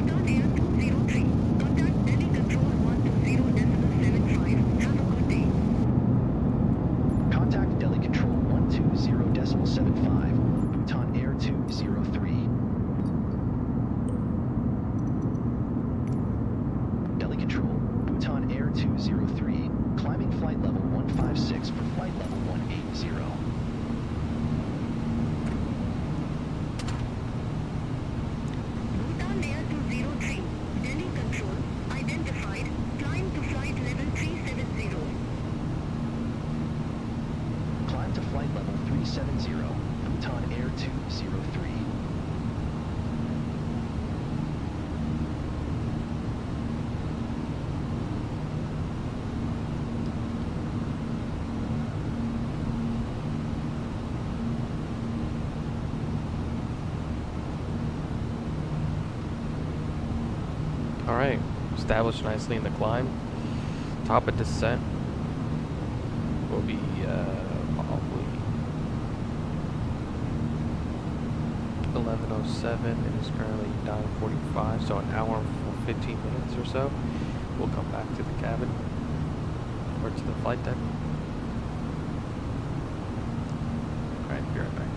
Bhutan Air 203, contact Delhi Control 120.75. Have a good day. Contact Delhi Control 120.75, Bhutan Air 203. Delhi Control, Bhutan Air 203, climbing flight level 156 for flight level 180. Bhutan Air 203, Delhi Control, identified, climb to flight level 370. Climb to flight level 370, Bhutan Air 203. Alright, established nicely in the climb. Top of descent will be probably 11:07. It is currently 9:45, so an hour and 15 minutes or so. We'll come back to the cabin or to the flight deck. Alright, be right back.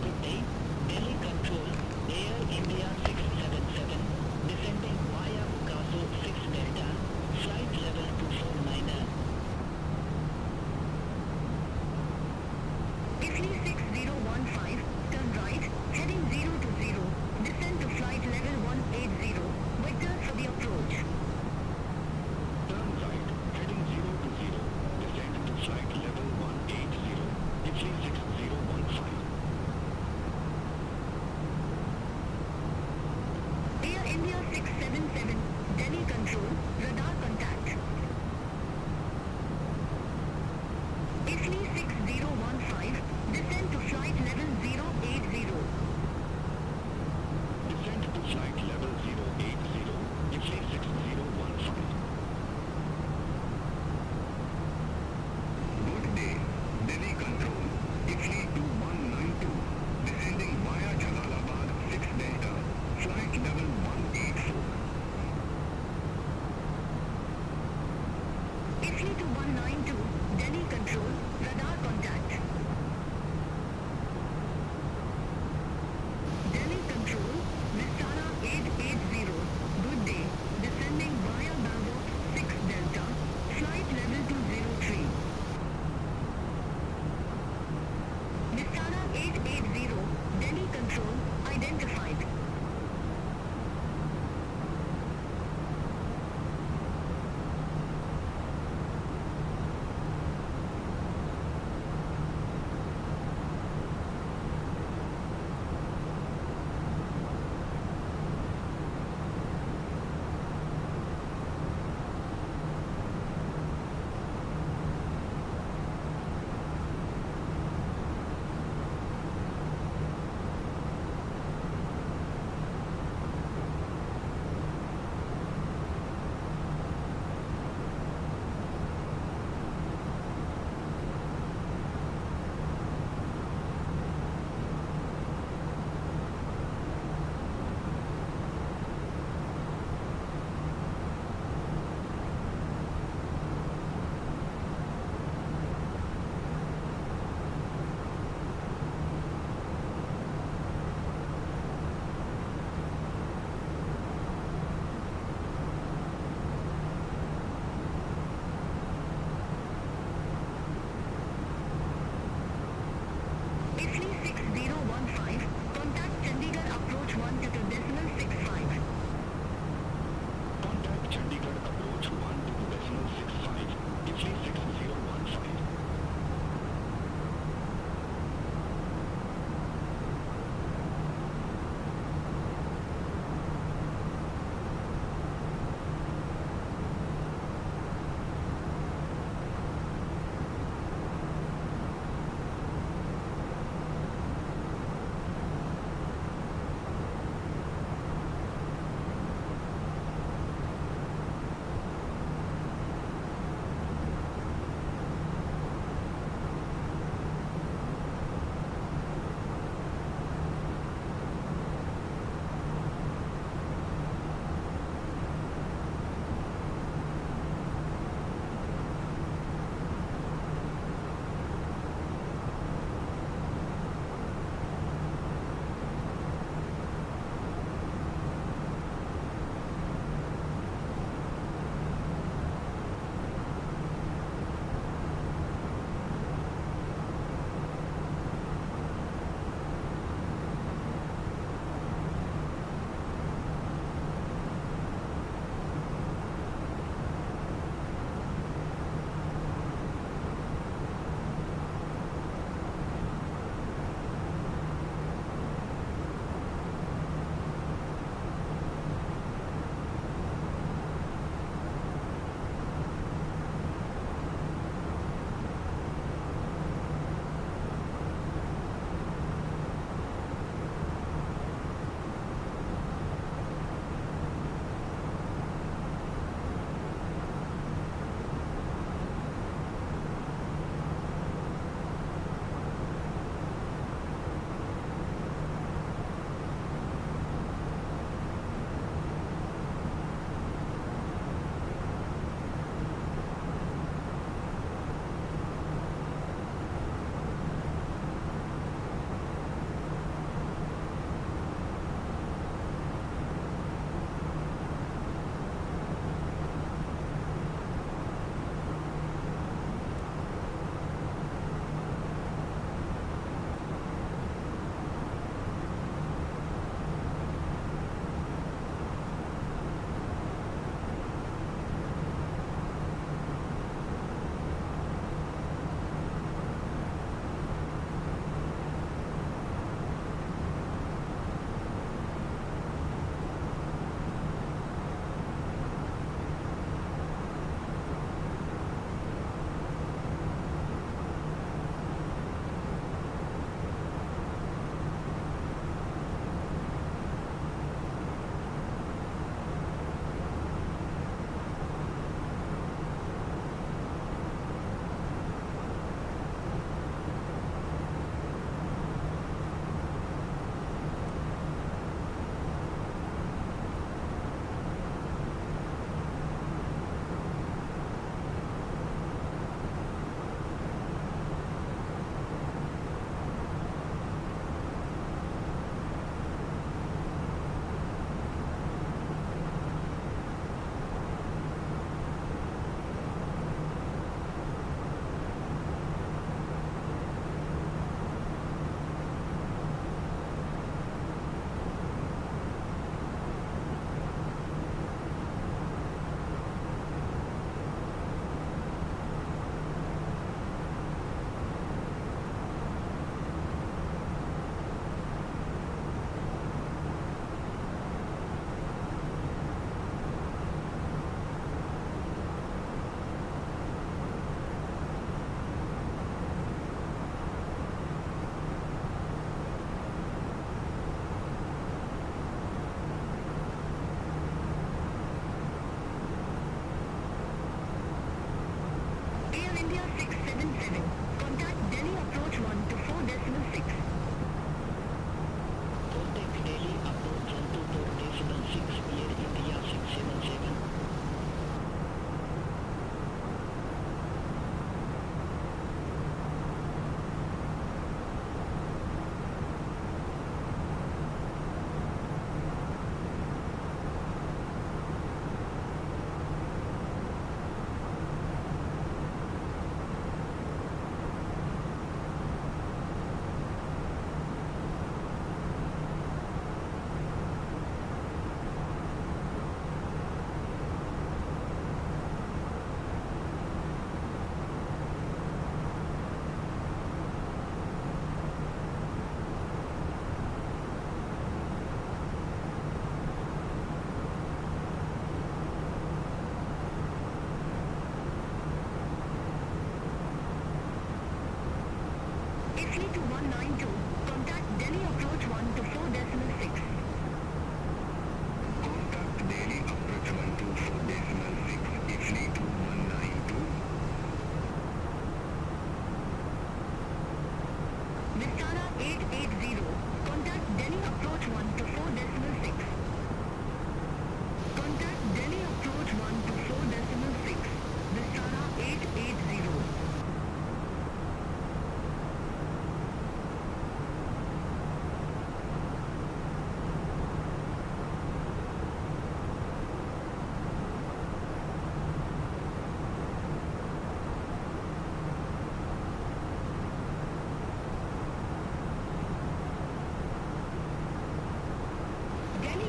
Good day, Delhi Control, Air India 677, descending via Picasso 6 Delta, flight level 249er. Italy 6015, turn right, heading 0 to 0, descend to flight level 180, vector for the approach. Turn right, heading 0 to 0, descend to flight level 180, Italy 6015. Air India 677, Delhi Control, radar contact. Italy 6015, descend to flight level 080. Descend to flight level 080, Italy 6015. Good day, Delhi Control, Italy 2192, descending via Jalalabad 6 Delta, flight level 184. Italy 6015, descend to flight level 080. Descend to flight level 180. Italy 6015, descend to flight level 184. Good day, Delhi Control, Italy 2192, descending via Jalalabad 6 Delta, flight level 184.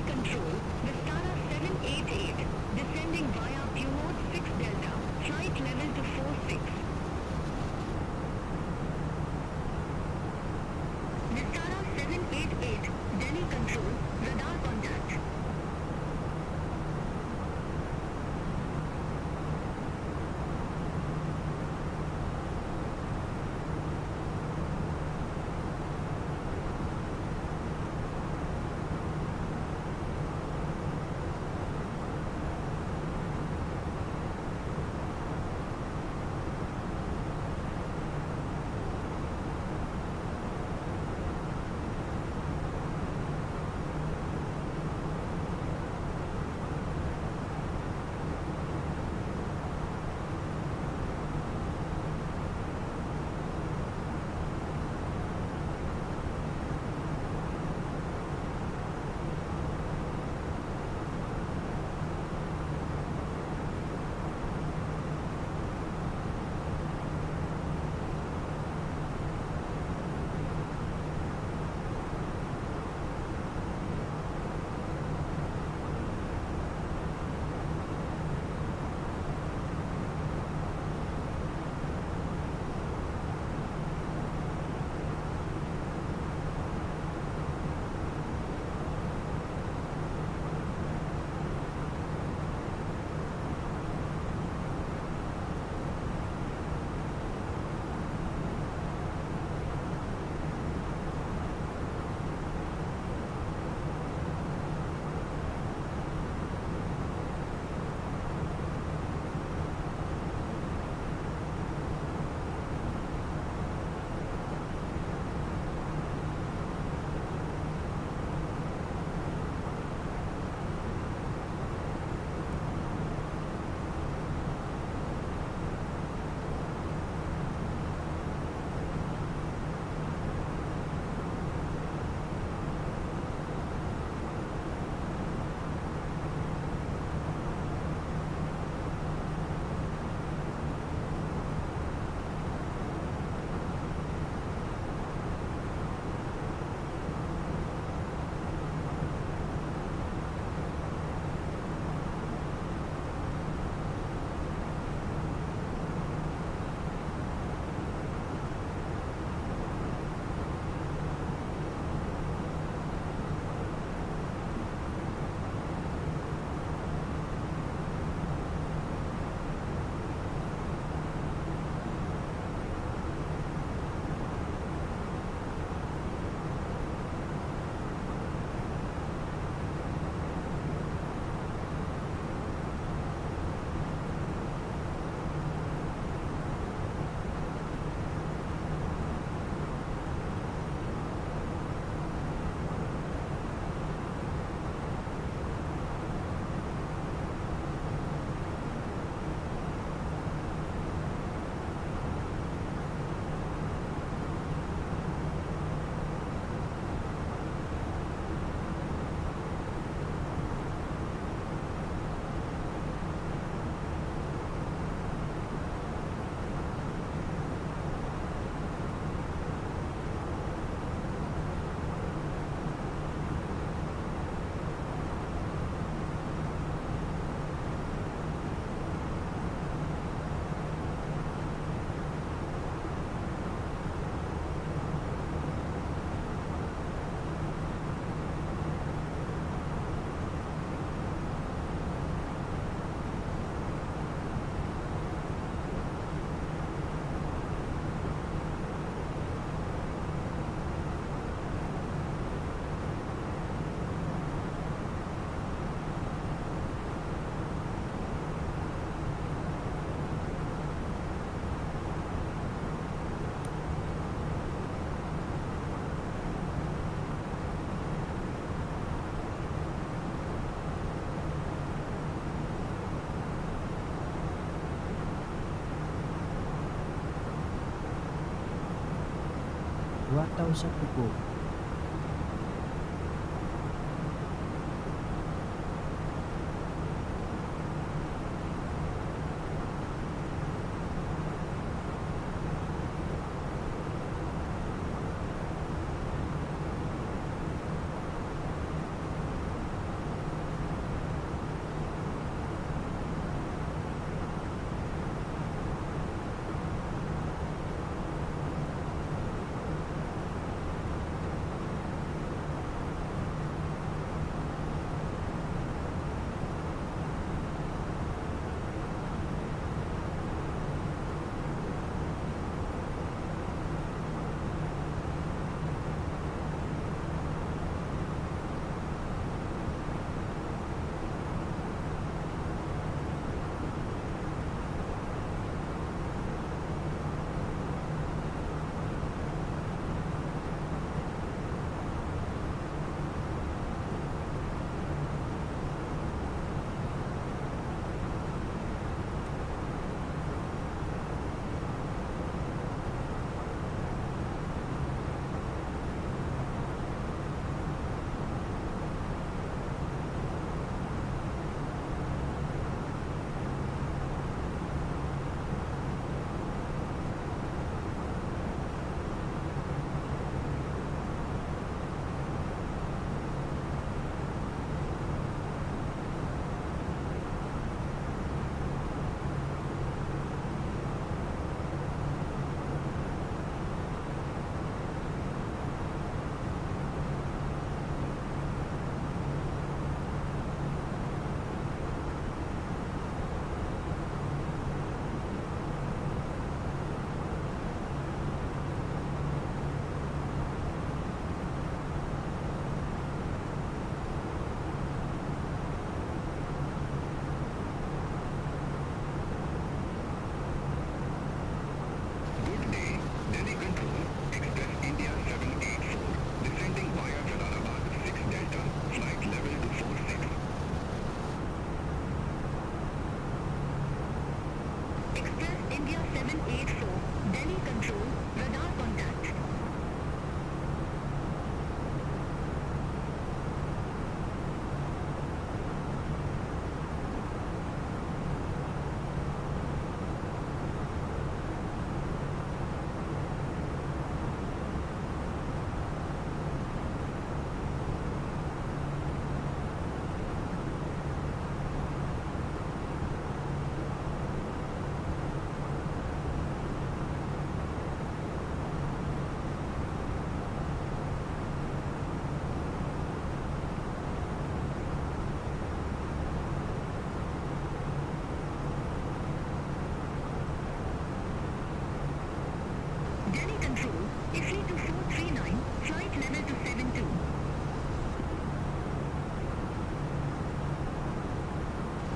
Control, Vistara 788, descending via Pumod 6 Delta, flight level to 46. Vistara 788, Delhi Control, radar contact. Wataw sa tubo.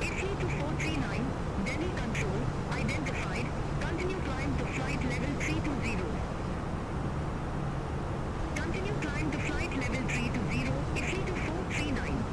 Ifly to 439, Delhi Control, identified. Continue climb to flight level 320. Continue climb to flight level 320, Ifly to 439.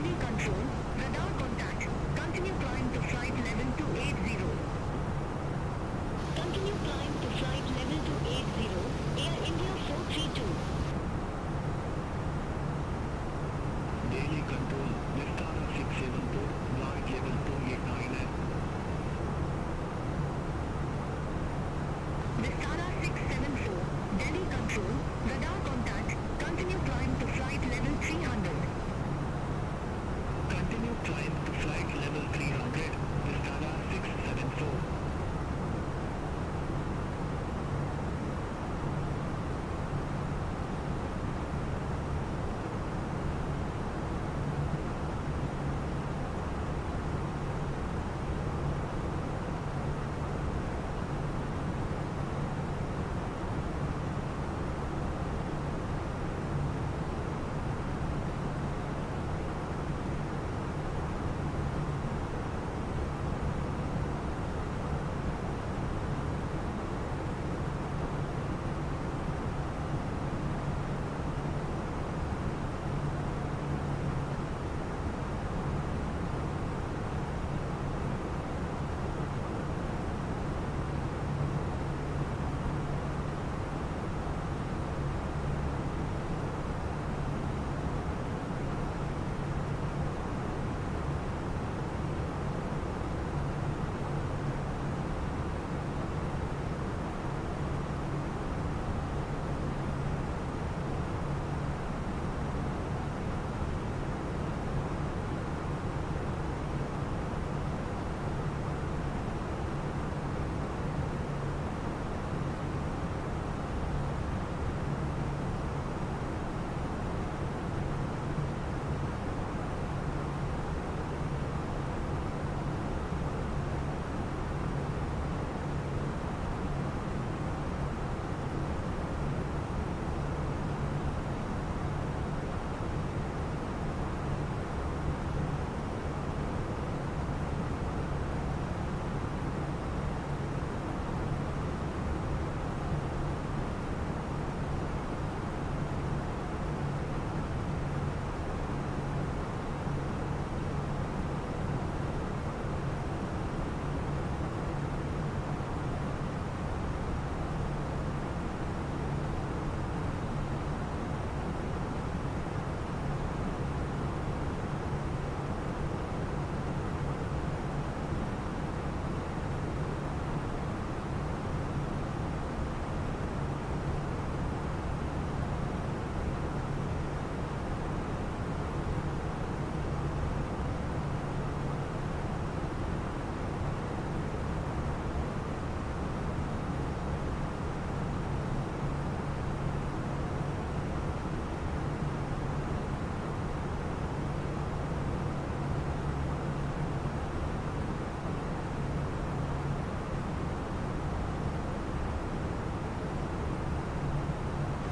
Delhi Control, radar contact. Continue climb to flight level 280. Continue climb to flight level 280, Air India 432. Delhi Control, Vistara 674, flight level 289F. Vistara 674, Delhi Control, radar contact. Continue climb to flight level 300. Continue climb to flight level 300, Vistara 674.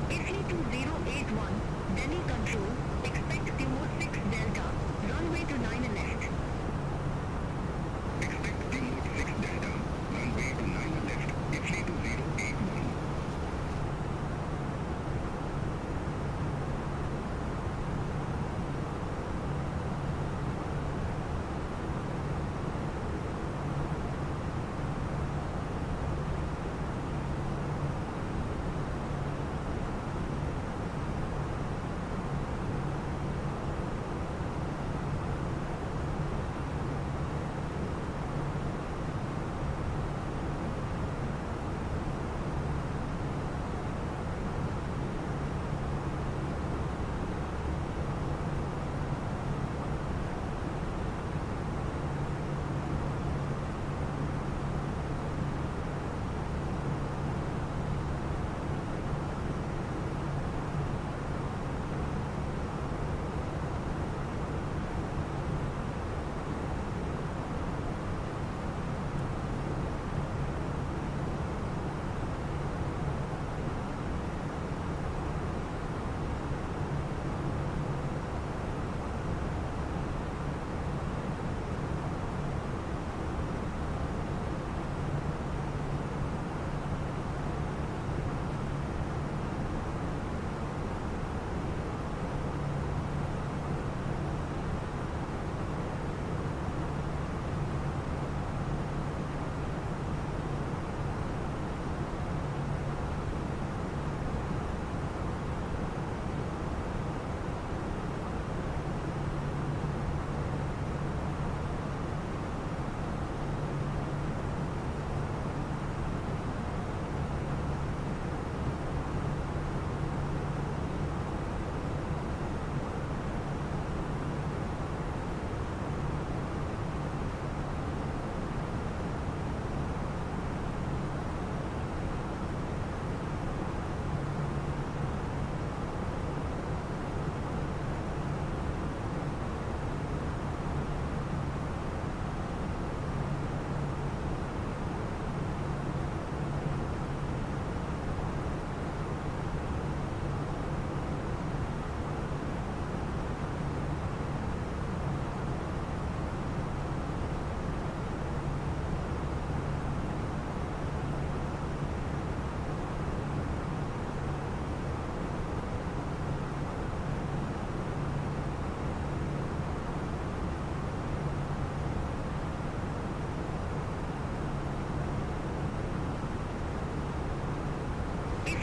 Italy 2081, Delhi Control, expect Timo 6 Delta, runway to 9 left. Expect Timo 6 Delta, runway to 9 left, Italy 2081.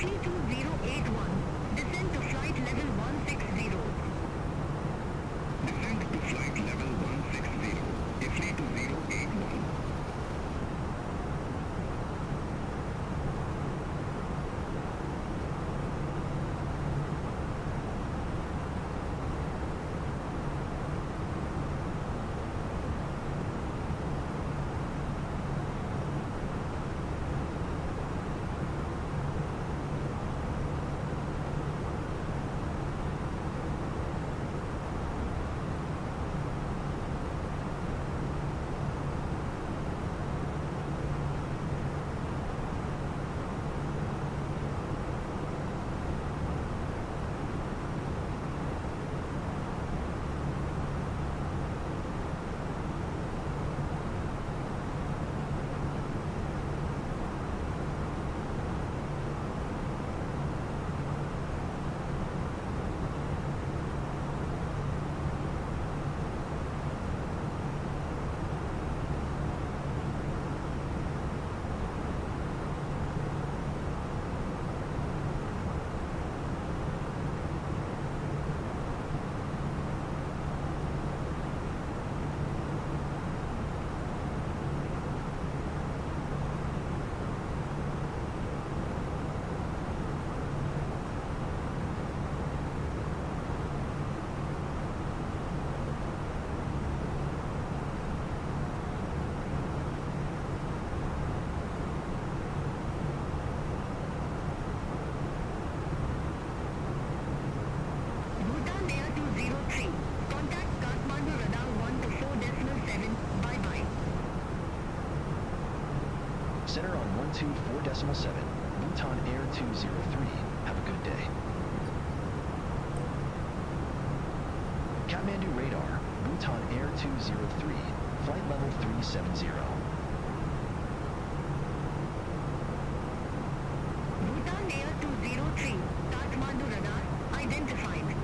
IFE 2081, descend to flight level 160. Descent to flight level 160. IFE 2081. Bhutan Air 203, contact Kathmandu radar 1 to 4.7, bye-bye. Center on 124.7. Bhutan Air 203. Have a good day. Kathmandu radar. Bhutan Air 203. Flight level 370. Bhutan Air 203, Kathmandu radar, identified.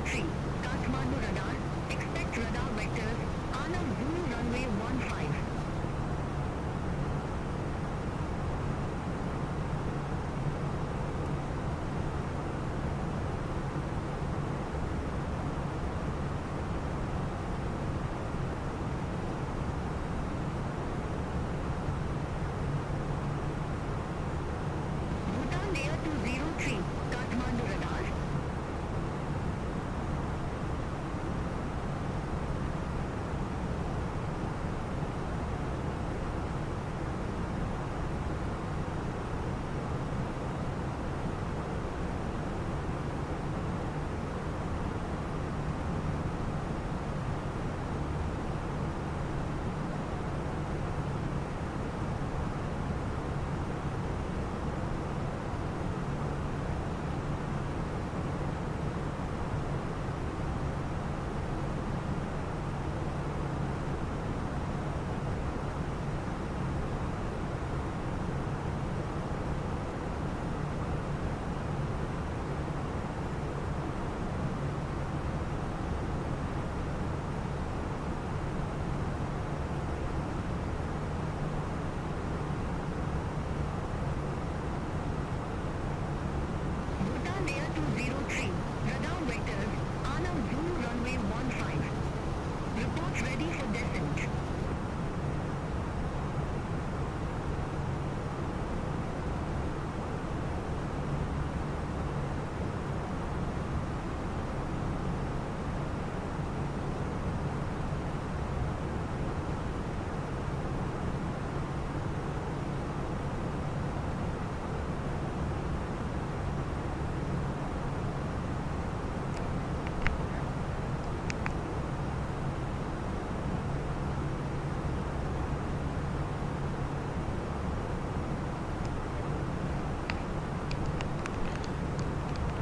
03, Kathmandu radar. Expect radar vectors. Anam Zulu runway 15. Bhutan Air 203, Kathmandu radar. Bhutan Air 203, radar vectors. Anam Zulu runway 15. Reports ready for descent.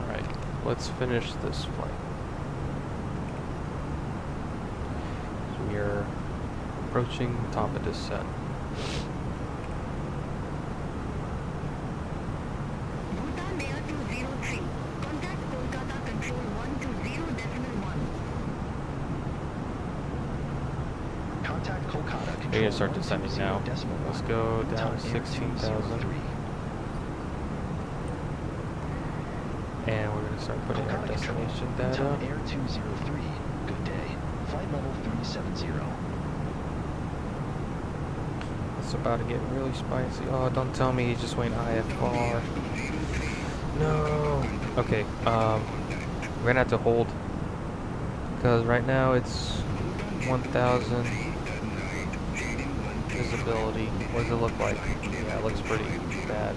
Alright, let's finish this flight. We are approaching top of descent. Bhutan Air 203, contact Kolkata Control 120.1. Contact Kolkata Control We're gonna start descending now. 120.1. Let's go down Bhutan Air 16,000. 203. And we're gonna start putting our Kolkata Control, destination data. Bhutan Air 203. Good day. Flight level 370. It's about to get really spicy. Oh, don't tell me he's just waiting IFR. No. Okay, we're gonna have to hold because right now it's 1,000 visibility. What does it look like? Yeah, it looks pretty bad.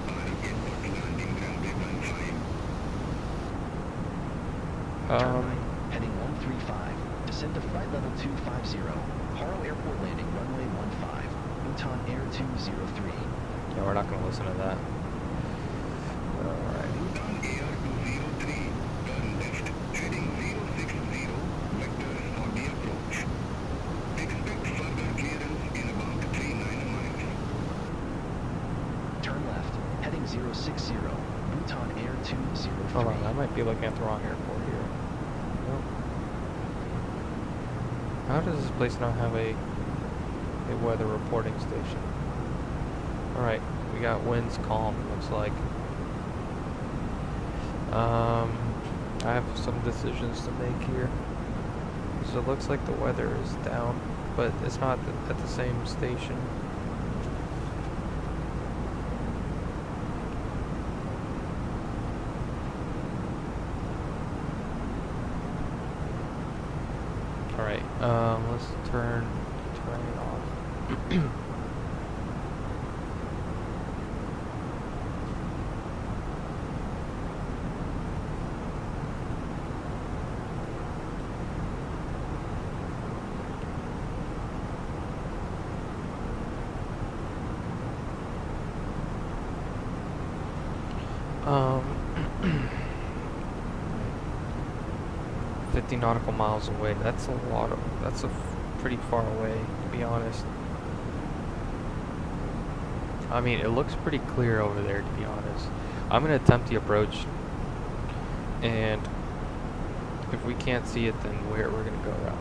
Turn right, heading 135. Descend to flight level 250. Paro Airport landing runway 15. Bhutan Air 203. Yeah, we're not gonna listen to that. Alright. Bhutan Air 203, turn left, heading 060, vectors for the approach. Expect further clearance in about 39 miles. Turn left, heading 060. Bhutan Air 203. Hold on, I might be looking at the wrong airport here. Nope. How does this place not have a weather reporting station? Alright, we got winds calm, it looks like. I have some decisions to make here. So it looks like the weather is down, but it's not at the same station. Alright, let's turn it off. Um, 50 nautical miles away. That's pretty far away, to be honest. I mean, it looks pretty clear over there, to be honest. I'm gonna attempt the approach, and If we can't see it, then we're gonna go around.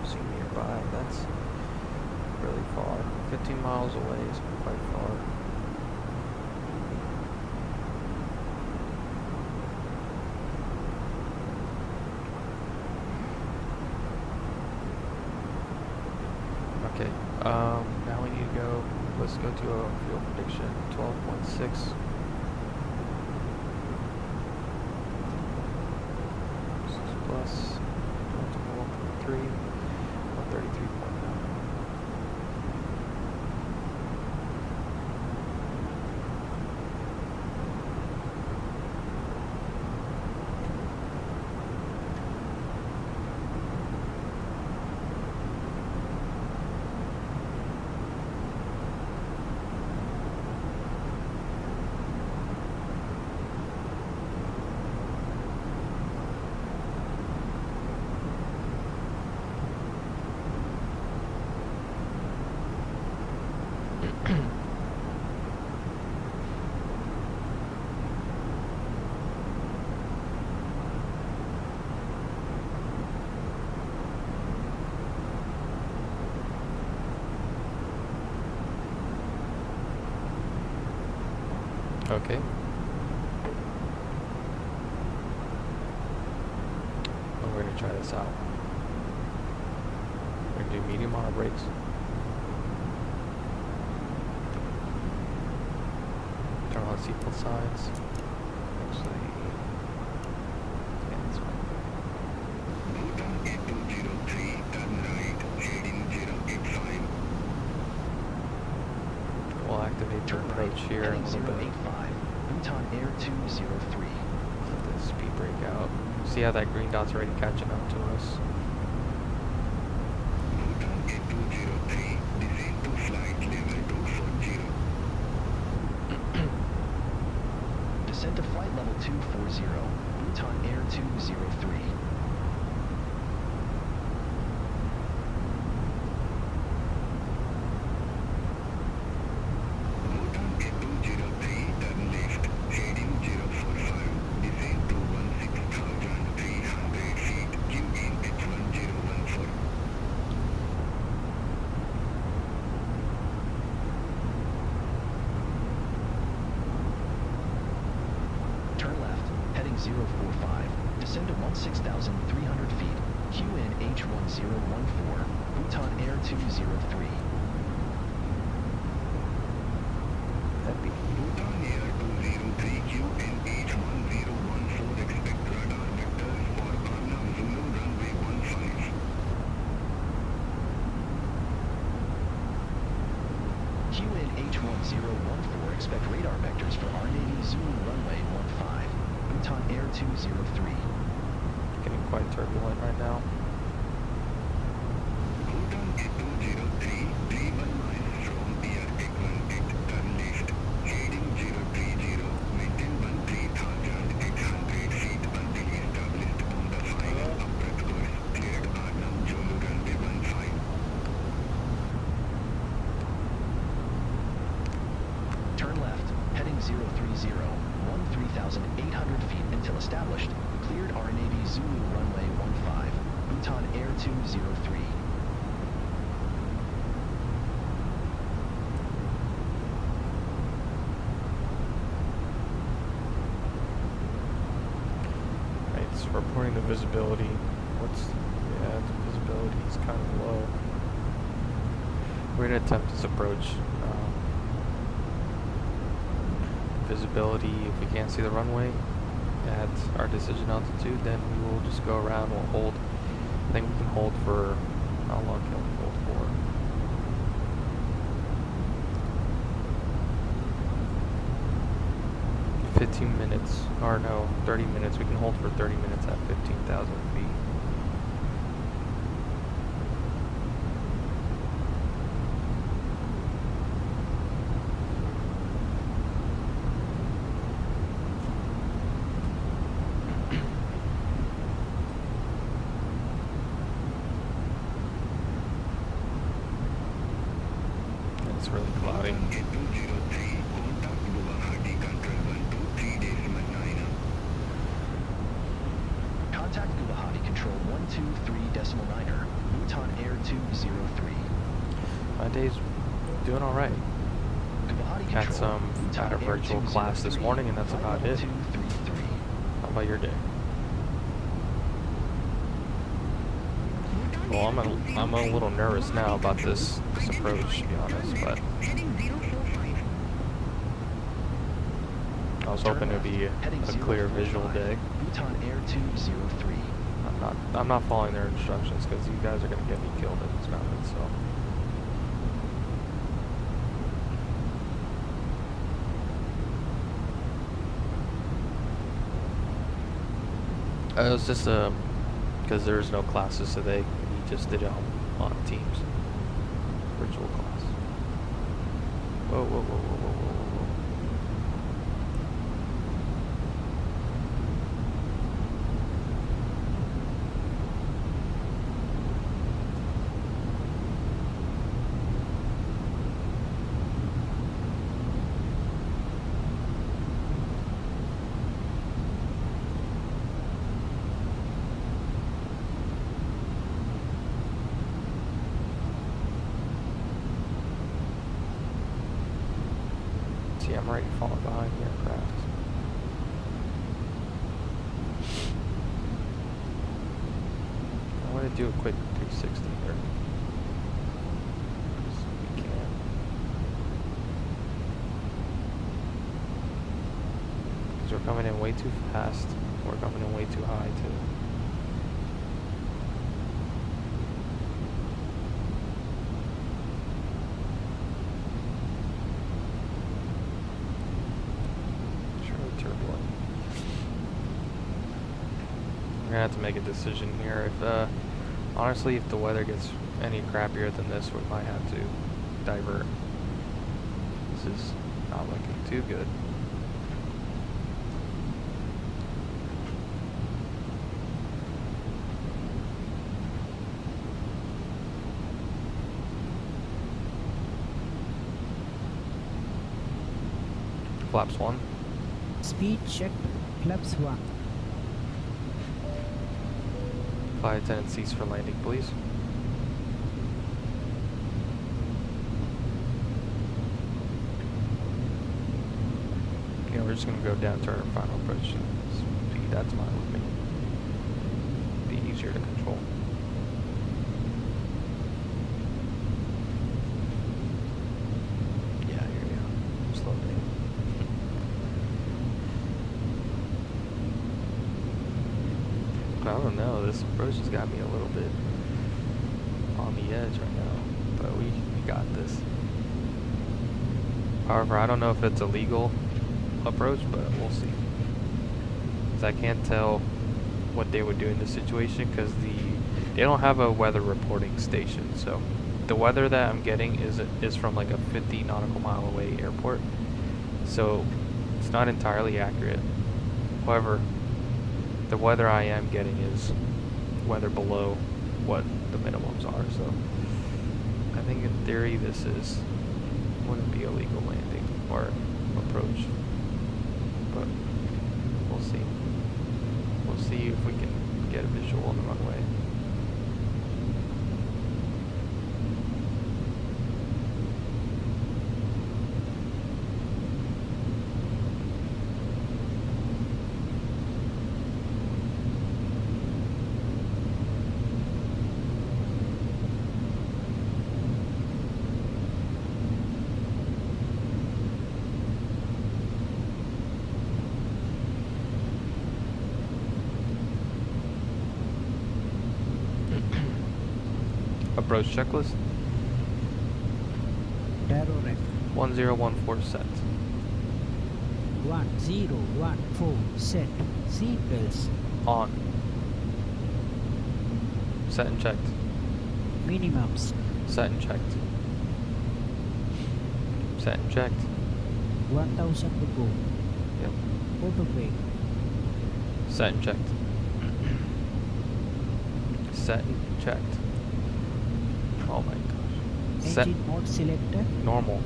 See nearby, that's really far. 15 miles away is quite far. Okay, now we need to go, let's go to a fuel prediction, 12.6. Plus 1.3, 133.9. Okay. Well, we're gonna try this out. We're gonna do medium on our brakes. Turn on seatbelt signs. Actually, yeah, that's fine. Bhutan A203, turn right, heading 085. We'll activate the Turn right, approach here a heading little bit. 085, Bhutan Air 203. Let the speed brake out. See how that green dot's already catching up to us. Bhutan A203, descend to flight level 240. Descend to flight level 240, Bhutan Air 203. Bhutan A203, turn left, heading 045, descend to 16,300 feet, QNH1014. Turn left, heading 045, descend to 16,300 feet, QNH1014, Bhutan Air 203. That'd be Bhutan Air 203, QNH1014, expect radar vectors for Arnhem Zulu runway 15. QNH1014, expect radar vectors for our Navy Zulu runway 15, Bhutan Air 203. getting quite turbulent right now. Bhutan A203, 31 miles from Pier 818, turn left, heading 030, maintain 13,800 feet until established on the final approach course, cleared Arnhem Zulu runway 15. Turn left, heading 030, 13,800 feet until established, cleared our Navy Zulu runway 15, Bhutan Air 203. Right, so reporting the visibility. Yeah, the visibility is kind of low. We're gonna attempt this approach. Visibility, if we can't see the runway at our decision altitude, then we will just go around. We'll hold. I think we can hold for, how long can we hold for? 15 minutes, or no, 30 minutes. We can hold for 30 minutes at 15,000 feet. It's really cloudy. Bhutan A203, contact Guwahati Control 12, 123.9er, Bhutan Air 203. My day's doing all right. Guwahati Had Control, some Bhutan at a Air virtual class this 203, morning, and that's about it. 233. How about your day? Bhutan Well, Air I'm a 203, little nervous now Guwahati about Control, this approach, to be honest, identify, but turn left, heading 045. I was Turn hoping it'd left, be heading a clear 045, visual day. Bhutan Air 203. I'm not following their instructions because you guys are gonna get me killed in this mountain. So it was just because there's no classes today. He just did it on Teams, virtual class. Whoa, whoa, whoa, whoa, whoa, whoa, whoa, whoa. See, I'm already falling behind the aircraft. I want to do a quick 360 here. We can. Because we're coming in way too fast. We're coming in way too high, too. Turbulent. We're gonna have to make a decision here. If honestly, if the weather gets any crappier than this, we might have to divert. This is not looking too good. Flaps 1. Speed check, flaps 1. Flight attendant cease for landing, please. Okay, we're just gonna go down to our final approach speed. That's fine with me. Be easier to control. Yeah, here we go. Slow down. I don't know, this approach has got me a little bit on the edge right now, but we got this. However, I don't know if it's a legal approach, but we'll see. Because I can't tell what they would do in this situation because they don't have a weather reporting station. So the weather that I'm getting is from like a 50 nautical mile away airport. So it's not entirely accurate. However, the weather I am getting is weather below what the minimums are, so I think in theory this wouldn't be a legal landing or approach, but we'll see. We'll see if we can get a visual on the runway. Approach checklist. Paro ref 1014 set. 1014 set. Seatbelts. On. Set and checked. Minimums. Set and checked. Set and checked. 1000 to go. Yep. Auto brake. Set and checked. Set and checked. Oh my gosh. Set. Engine mode selected. Normal.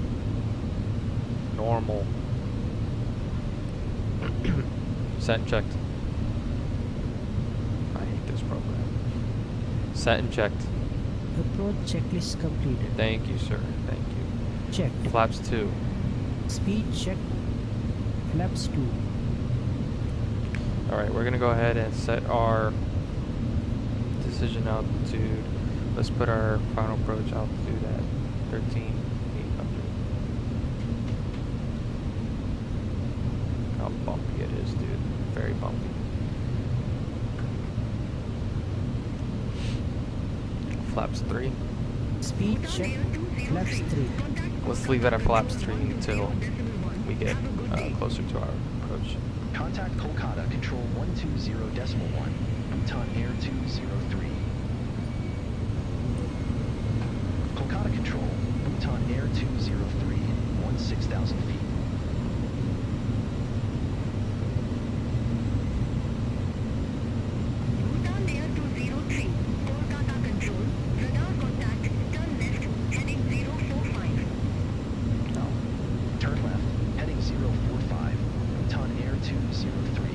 Normal. Set and checked. I hate this program. Set and checked. Approach checklist completed. Thank you, sir. Thank you. Checked. Flaps 2. Speed check. Flaps 2. Alright, we're gonna go ahead and set our decision altitude. Let's put our final approach altitude at 13,800. How bumpy it is, dude. Very bumpy. Flaps 3. Speed check. Flaps 3. Let's leave it at flaps 3 until we get closer to our approach. Contact Kolkata Control 120.1, Bhutan Air 203. Kolkata Control, Bhutan Air 203, 16,000 feet. Bhutan Air 203, Kolkata Control, radar contact, turn left, heading 045. No. Turn left, heading 045, Bhutan Air 203.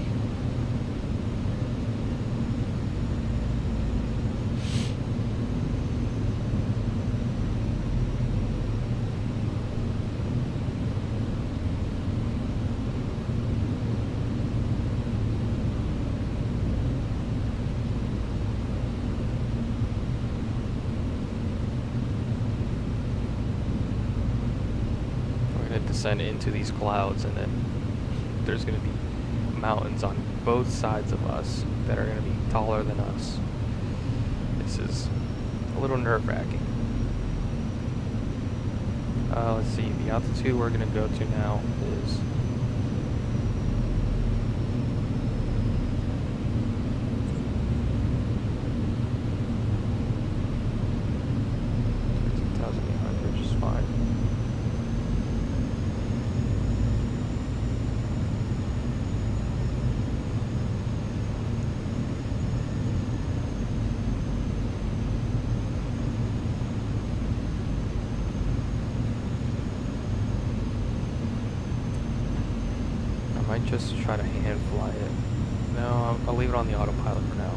We're gonna descend into these clouds, and then there's gonna be mountains on both sides of us that are gonna be taller than us. This is a little nerve-wracking. Let's see, the altitude we're gonna go to now is which is fine. I might just try to hand fly it. No, I'll leave it on the autopilot for now.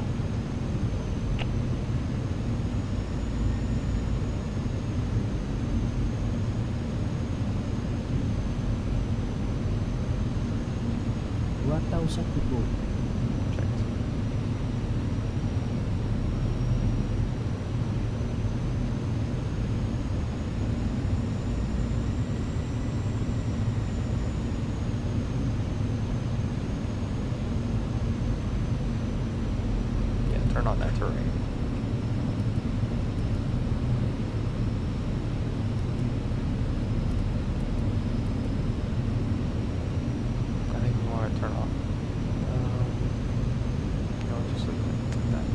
$1,000 to go. Checked. Yeah, turn on that terrain. I think we want to turn off. No, just leave it like that.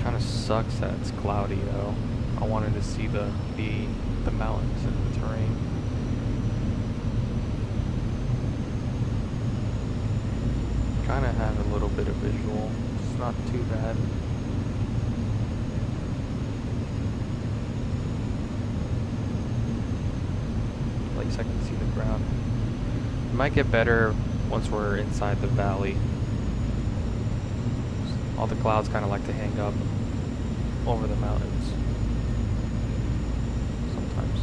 Kind of sucks that it's cloudy though. I wanted to see the mountains and the terrain. Kind of have a little bit of visual. It's not too bad. At least I can see the ground. It might get better once we're inside the valley. All the clouds kind of like to hang up over the mountains sometimes.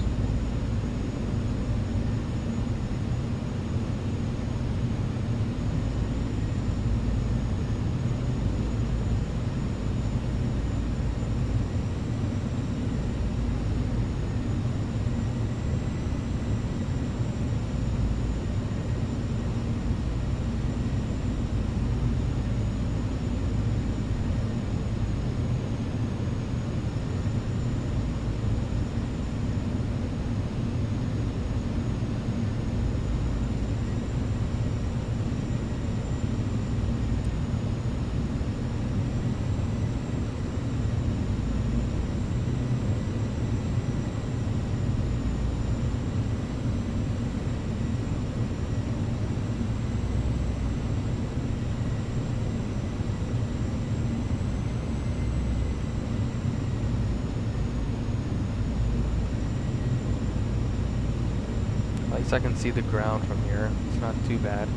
least I can see the ground from here. It's not too bad.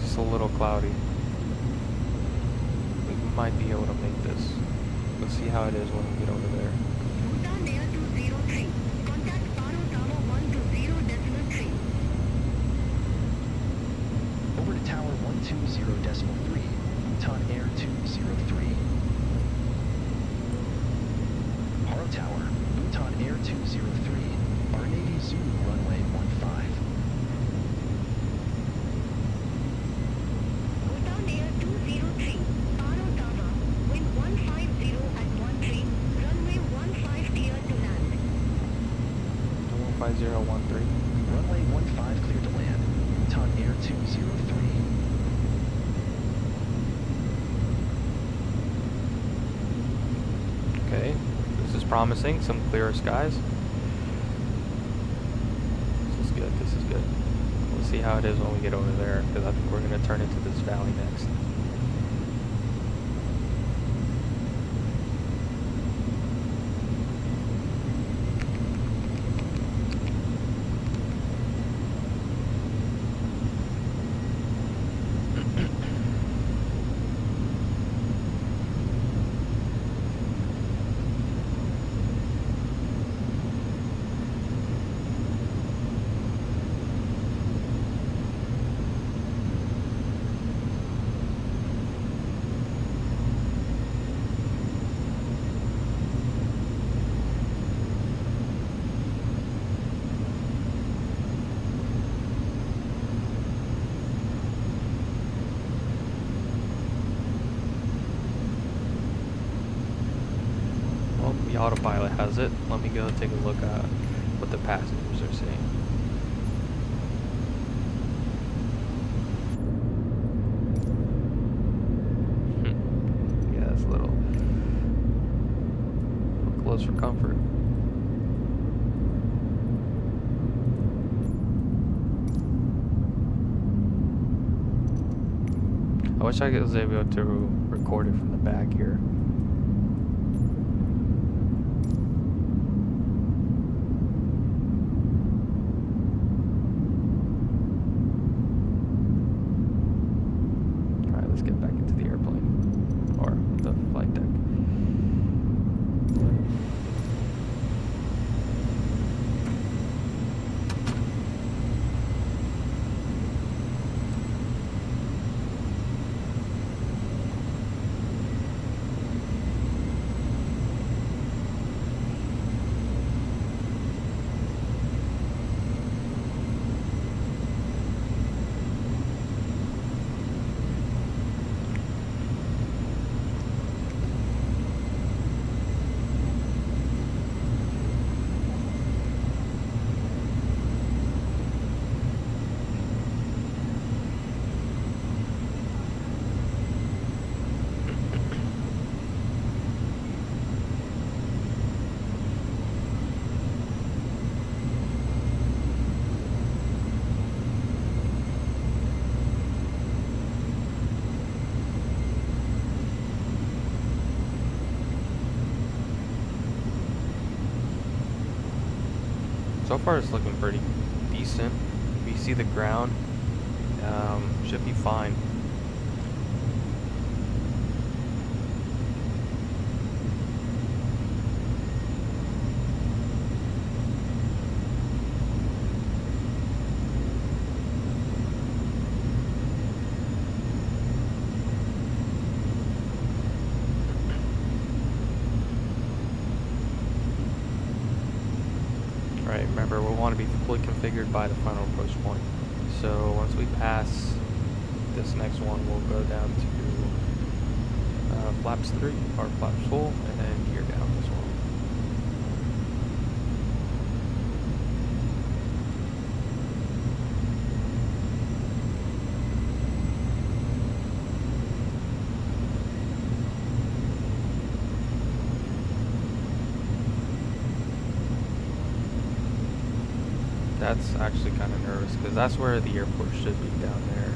Just a little cloudy. We might be able to make this. Let's see how it is when we get over there. Bhutan Air 203. Contact Paro Tower 120.3. Over to Tower 120.3, Bhutan Air 203. Paro Tower, Bhutan Air 203, our Navy Zulu runway 15. Bhutan Air 203. Paro Tower. Wind 150 at 13. Runway 15 clear to land. 15013. Runway 15 clear to land, Bhutan Air 203. Okay, this is promising. Some clearer skies. This is good. This is good. We'll see how it is when we get over there, because I think we're going to turn into this valley next. Well, the autopilot has it. Let me go take a look at what the passengers are saying. Yeah, that's a little close for comfort. I wish I was able to record it from the back here. Alright, let's get back into the airplane. Or the flight deck. So far it's looking pretty decent. If you see the ground, should be fine. Right, remember we want to be fully configured by the final approach point. So once we pass this next one, we'll go down to flaps 3 or flaps full, and then gear down as well. That's actually kind of nervous because that's where the airport should be, down there.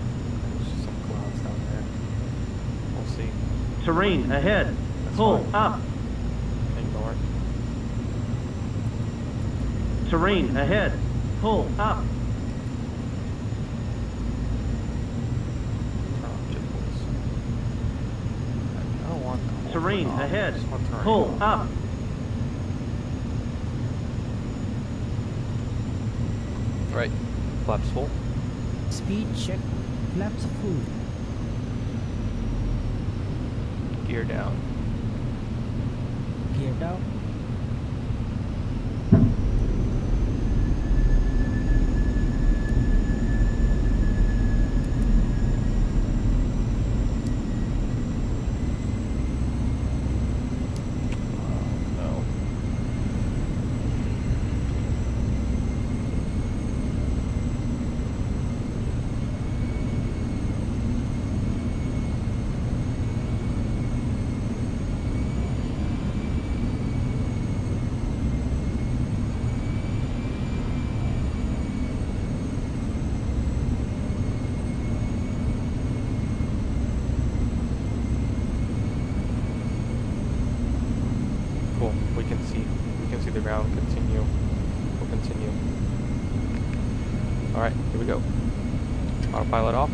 There's just some clouds down there. We'll see. Terrain ahead. That's Pull fine. up. Ignore it. Terrain ahead. Pull up. Turn off jet pulls. I don't want the whole Terrain thing off. I ahead. just want terrain Pull off. up. Right. Flaps full. Speed check. Flaps full. Gear down. Gear down. No. Cool. We can see the ground. Continue. We'll continue. All right. Here we go. Autopilot off.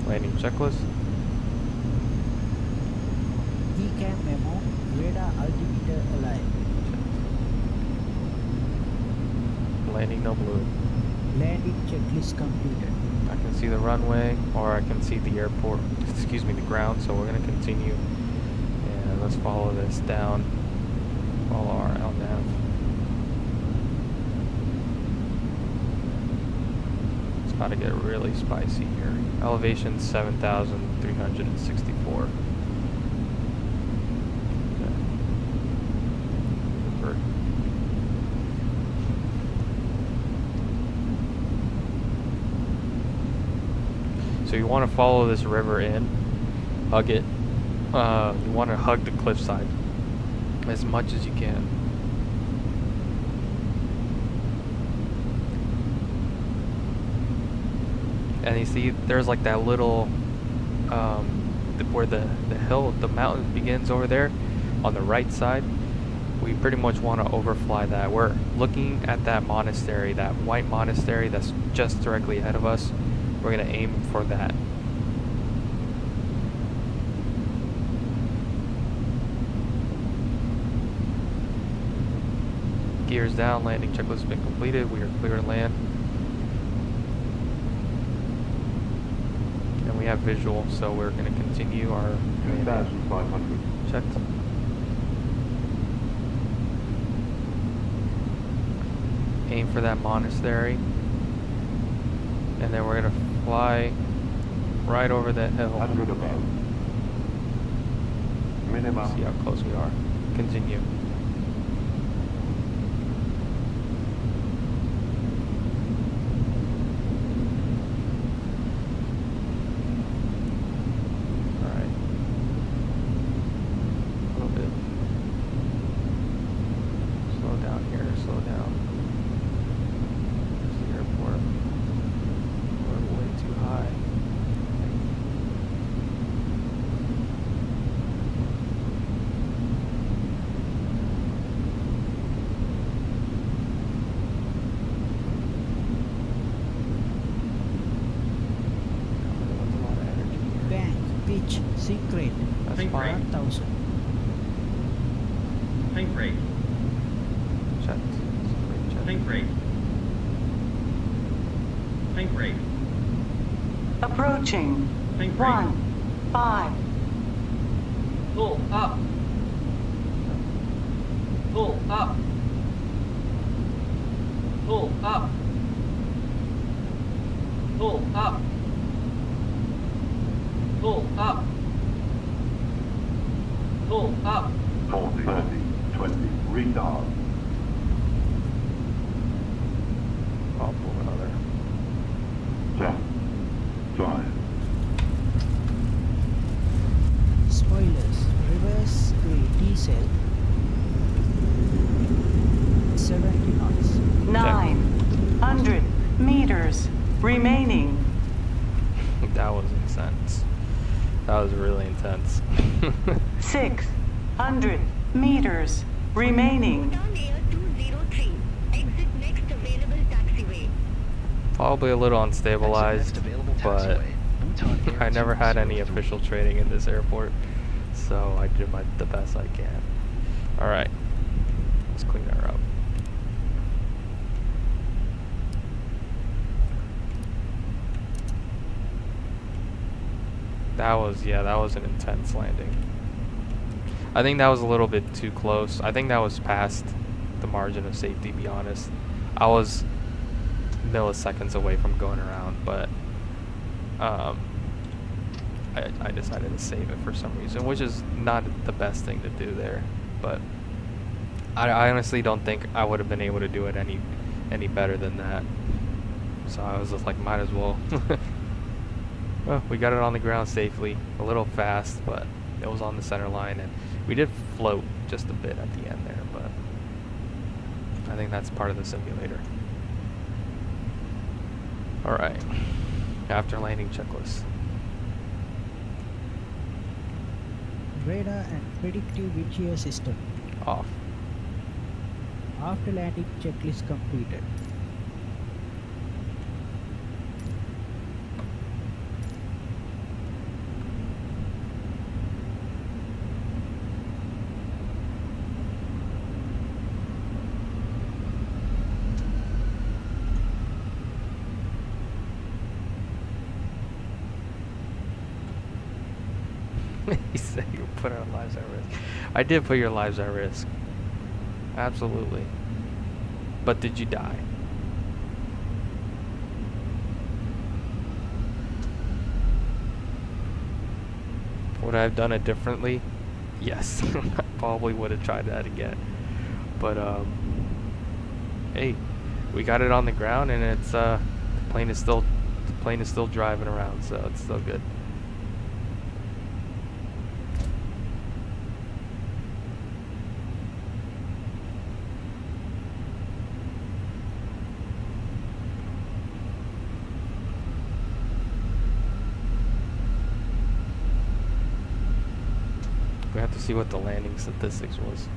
Landing checklist. Decam memo. Radar altimeter aligned. Landing no blue. Landing checklist completed. I can see the runway, or I can see the airport, excuse me, the ground, so we're going to continue. And let's follow this down. Follow our LNAV. It's about to get really spicy here. Elevation 7,364. Okay. Revert. So you want to follow this river in, hug it. You want to hug the cliffside as much as you can. And you see there's like that little where the hill, the mountain begins over there on the right side. We pretty much want to overfly that. We're looking at that monastery, that white monastery that's just directly ahead of us. We're going to aim for that. Gears down, landing checklist has been completed. We are clear to land. And we have visual, so we're going to continue our 2,500. checked. Aim for that monastery. And then we're going to fly right over that hill. 100 above. Minimum. See how close we are. Continue. Alright. A little bit. Slow down here, slow down. There's the airport. We're way too high. That's a lot of energy here. Bank. Pitch. Sink rate. That's Sink fine. rate. 1000. Sink rate. Checked. Checked. Sink rate. Sink rate. Approaching. Sink rate. 1-5. Pull up. Pull up. Pull up. Pull up. Pull up. Pull up. 40, 30, 20. Retard. I'll pull another. Check. That was intense. That was really intense. 600 meters remaining. Bhutan Air 203. Exit next available taxiway. Probably a little Exit unstabilized, next available but taxiway. Bhutan Air I never had any 203. official training in this airport, so I did the best I can. All right, let's clean her up. That was an intense landing. I think that was a little bit too close. I think that was past the margin of safety, to be honest. I was milliseconds away from going around, but I decided to save it for some reason, which is not the best thing to do there. But I honestly don't think I would have been able to do it any better than that. So I was just like, might as well. Well, we got it on the ground safely, a little fast, but it was on the center line, and we did float just a bit at the end there, but I think that's part of the simulator. Alright, after landing checklist. Radar and predictive wind shear system. Off. After landing checklist completed. He said you put our lives at risk. I did put your lives at risk. Absolutely. But did you die? Would I have done it differently? Yes. I probably would have tried that again. But hey, we got it on the ground, and it's the plane is still driving around, so it's still good. We have to see what the landing statistics was.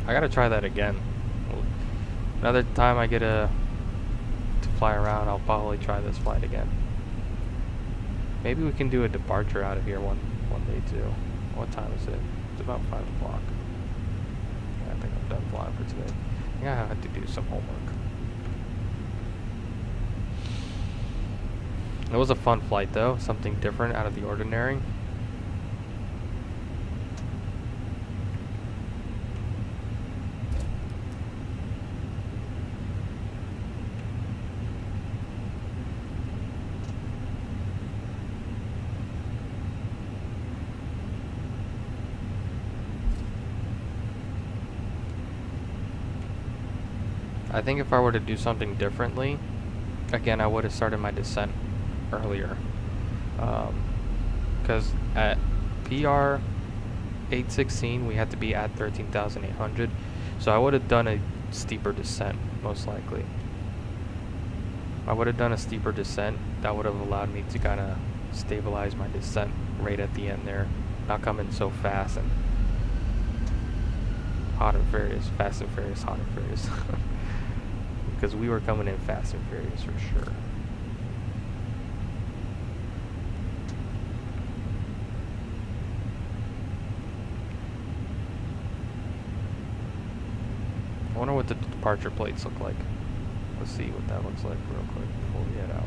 I gotta try that again. Another time I get to fly around, I'll probably try this flight again. Maybe we can do a departure out of here one day too. What time is it? It's about 5 o'clock. Yeah, I think I'm done flying for today. Yeah, I have to do some homework. It was a fun flight though, something different out of the ordinary. I think if I were to do something differently, again, I would have started my descent earlier. Because at PR 816, we had to be at 13,800. So I would have done a steeper descent, most likely. I would have done a steeper descent. That would have allowed me to kind of stabilize my descent right at the end there. Not coming so fast and hot and furious. Fast and furious, hot and furious. Because we were coming in fast and furious for sure. I wonder what the departure plates look like. Let's see what that looks like real quick before we head out.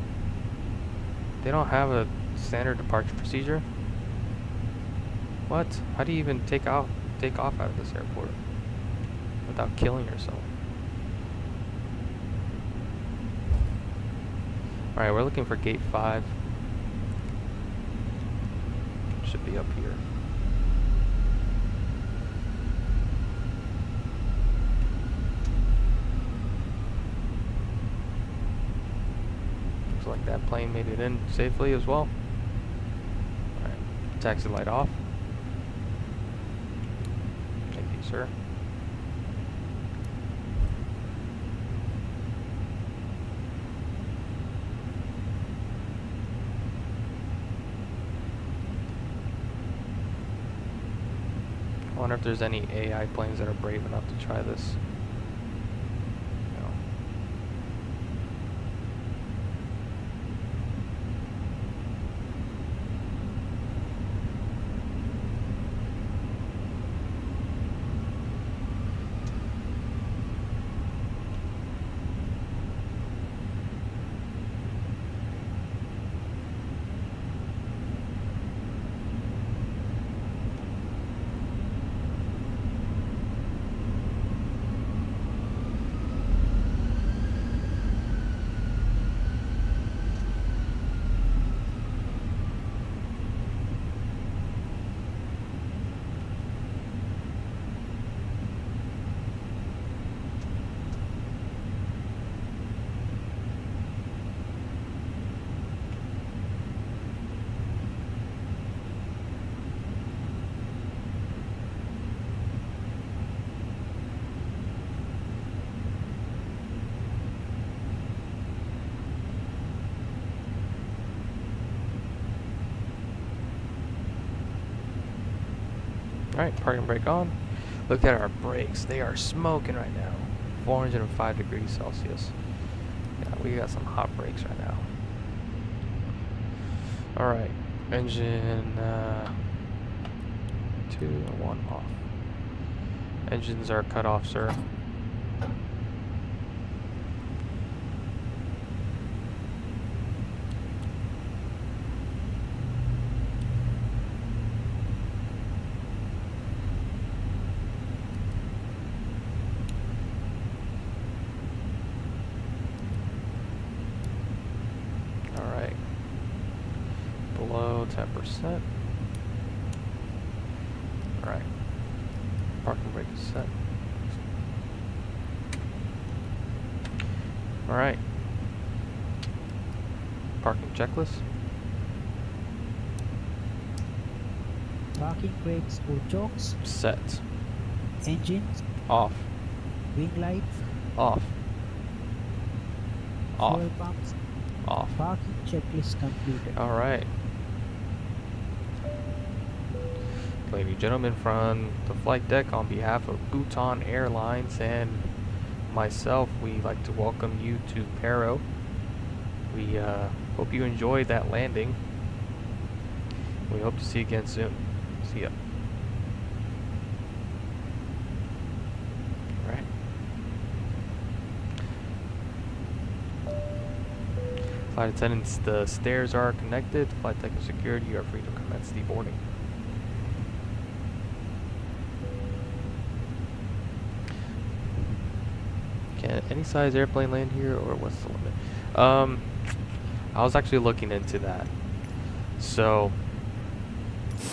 They don't have a standard departure procedure? What? How do you even take off out of this airport without killing yourself? Alright, we're looking for gate 5. Should be up here. like that plane made it in safely as well. Alright, taxi light off. Thank you, sir. I wonder if there's any AI planes that are brave enough to try this. No. Alright, parking brake on. Look at our brakes. They are smoking right now. 405 degrees Celsius. Yeah, we got some hot brakes right now. Alright, engine 2 and 1 off. Engines are cut off, sir. Below 10%. Alright. Parking brake is set. Alright. Parking checklist. Parking brakes or chokes. Set. Engines. Off. Wing lights. Off. Off. Fuel pumps. Off. Parking checklist completed. Alright. Ladies and gentlemen, from the flight deck, on behalf of Bhutan Airlines and myself, we'd like to welcome you to Paro. We hope you enjoyed that landing. We hope to see you again soon. See ya. Alright. Flight attendants, the stairs are connected. Flight deck is secured. You are free to commence deboarding. Can any size airplane land here, or what's the limit? I was actually looking into that. So,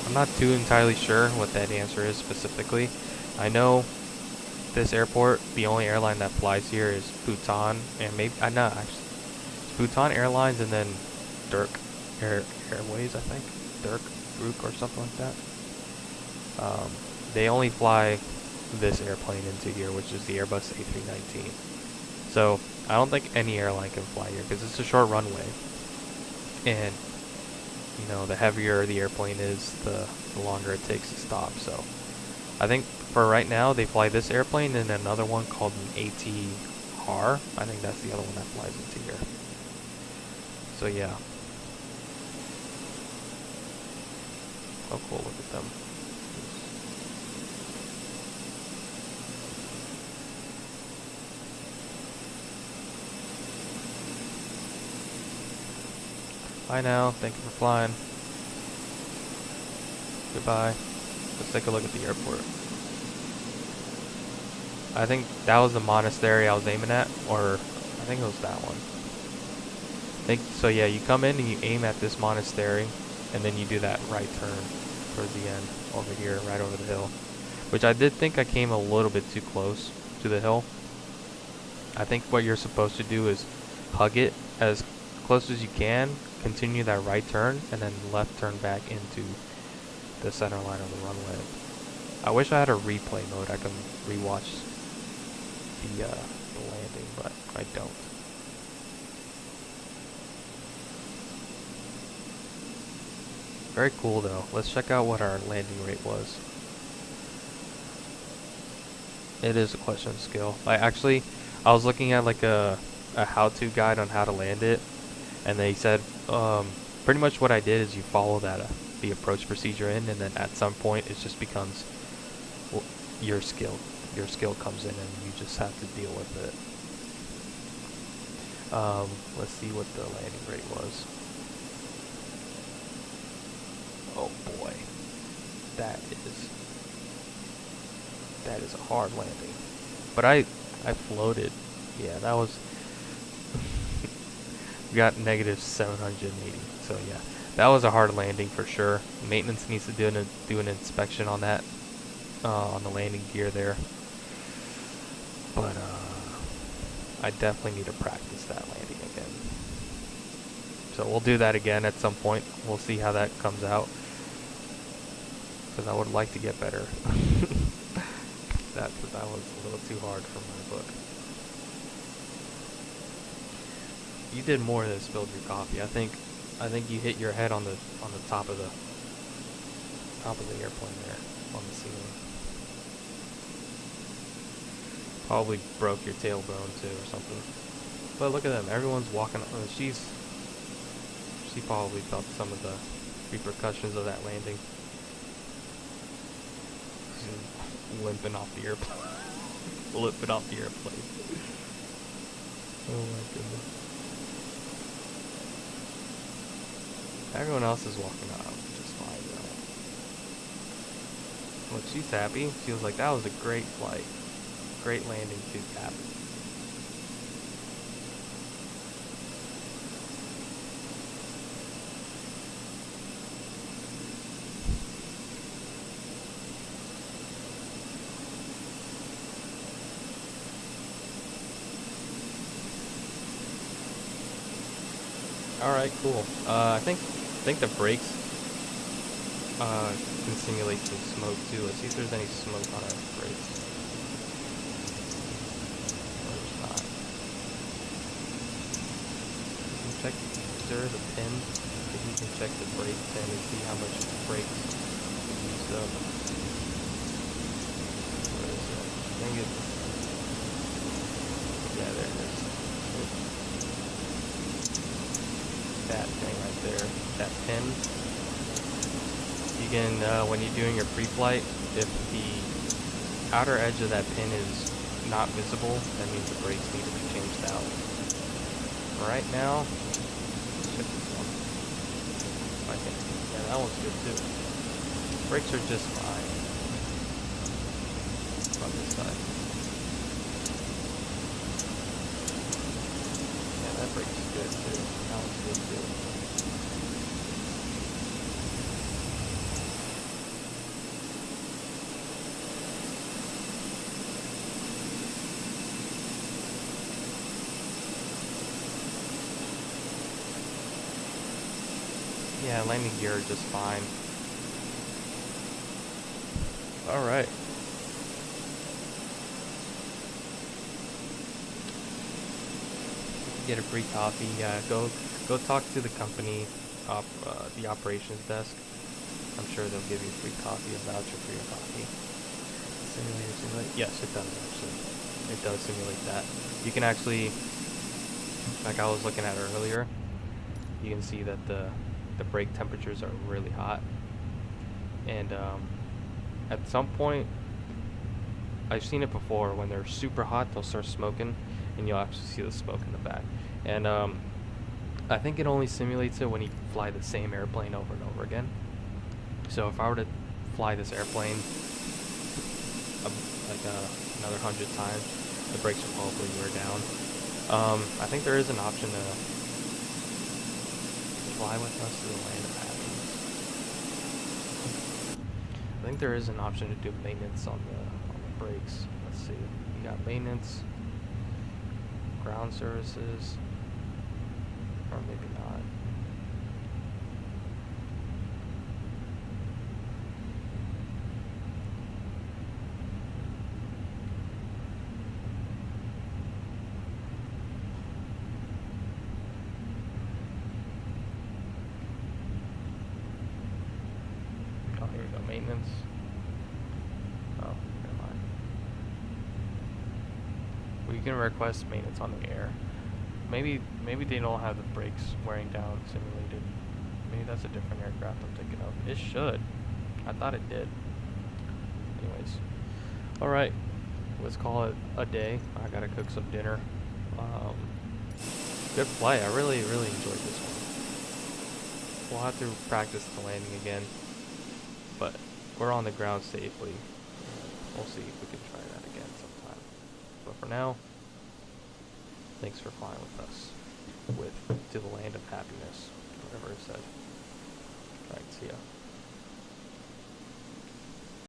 I'm not too entirely sure what that answer is specifically. I know this airport, the only airline that flies here is Bhutan, and maybe, no, actually, it's Bhutan Airlines and then Dirk Airways, I think. Dirk or something like that. They only fly this airplane into here, which is the Airbus A319. So I don't think any airline can fly here because it's a short runway, and you know, the heavier the airplane is, the longer it takes to stop. So I think for right now they fly this airplane and another one called an ATR. I think that's the other one that flies into here. So yeah. Oh cool, look at them. Bye now, thank you for flying. Goodbye. Let's take a look at the airport. I think that was the monastery I was aiming at, or I think it was that one. So yeah, you come in and you aim at this monastery, and then you do that right turn towards the end, over here, right over the hill. Which I did think I came a little bit too close to the hill. I think what you're supposed to do is hug it as close as you can, continue that right turn, and then left turn back into the center line of the runway. I wish I had a replay mode. I can rewatch the landing, but I don't. Very cool though. Let's check out what our landing rate was. It is a question of skill. I was looking at like a how-to guide on how to land it, and they said pretty much what I did is you follow that the approach procedure in, and then at some point it just becomes your skill. Your skill comes in, and you just have to deal with it. Let's see what the landing rate was. Oh boy, that is a hard landing. But I floated. Yeah, that was. We got negative 780. So yeah, that was a hard landing for sure. Maintenance needs to do an inspection on that, on the landing gear there. But I definitely need to practice that landing again. So we'll do that again at some point. We'll see how that comes out, because I would like to get better. That was a little too hard for my book. You did more than spilled your coffee. I think you hit your head on the top of the airplane there, on the ceiling. Probably broke your tailbone too or something. But look at them. Everyone's walking. She probably felt some of the repercussions of that landing. She's limping off the airplane. Limping off the airplane. Oh my goodness. Everyone else is walking out just fine though. Look, she's happy. She was like, that was a great flight. Great landing too, Cap. Alright, cool. I think the brakes can simulate some smoke too. Let's see if there's any smoke on our brakes. There's not. You can check, there is a pin. If you can check the brake pin and see how much brakes are used up. Where is it? I think it's, yeah, there it is. That thing right there, that pin. You can, when you're doing your pre-flight, if the outer edge of that pin is not visible, that means the brakes need to be changed out. Right now, check this one. I think, yeah, that one's good too. Brakes are just fine. On this side. Yeah, that brake is good too. That one's good too. Yeah, landing gear just fine. Alright. Get a free coffee. Yeah, go talk to the company, the operations desk. I'm sure they'll give you a free coffee, a voucher for your coffee. Simulate? Yes, it does actually. It does simulate that. You can actually, like I was looking at earlier, you can see that the brake temperatures are really hot, and at some point, I've seen it before, when they're super hot they'll start smoking, and you'll actually see the smoke in the back. And I think it only simulates it when you fly the same airplane over and over again. So if I were to fly this airplane another 100 times, the brakes will probably wear down. I think there is an option to fly with us to the land of happiness. I think there is an option to do maintenance on the brakes. Let's see. You got maintenance, ground services, Or maybe not. Oh, here we go, maintenance. Oh, never mind. We can request maintenance on the air. Maybe they don't have the brakes wearing down simulated. Maybe that's a different aircraft I'm thinking of. It should. I thought it did. Anyways. Alright. Let's call it a day. I gotta cook some dinner. Good flight. I really enjoyed this one. We'll have to practice the landing again. But we're on the ground safely. We'll see if we can try that again sometime. But for now, thanks for flying with us. To the land of happiness. Whatever it said. Alright, see ya.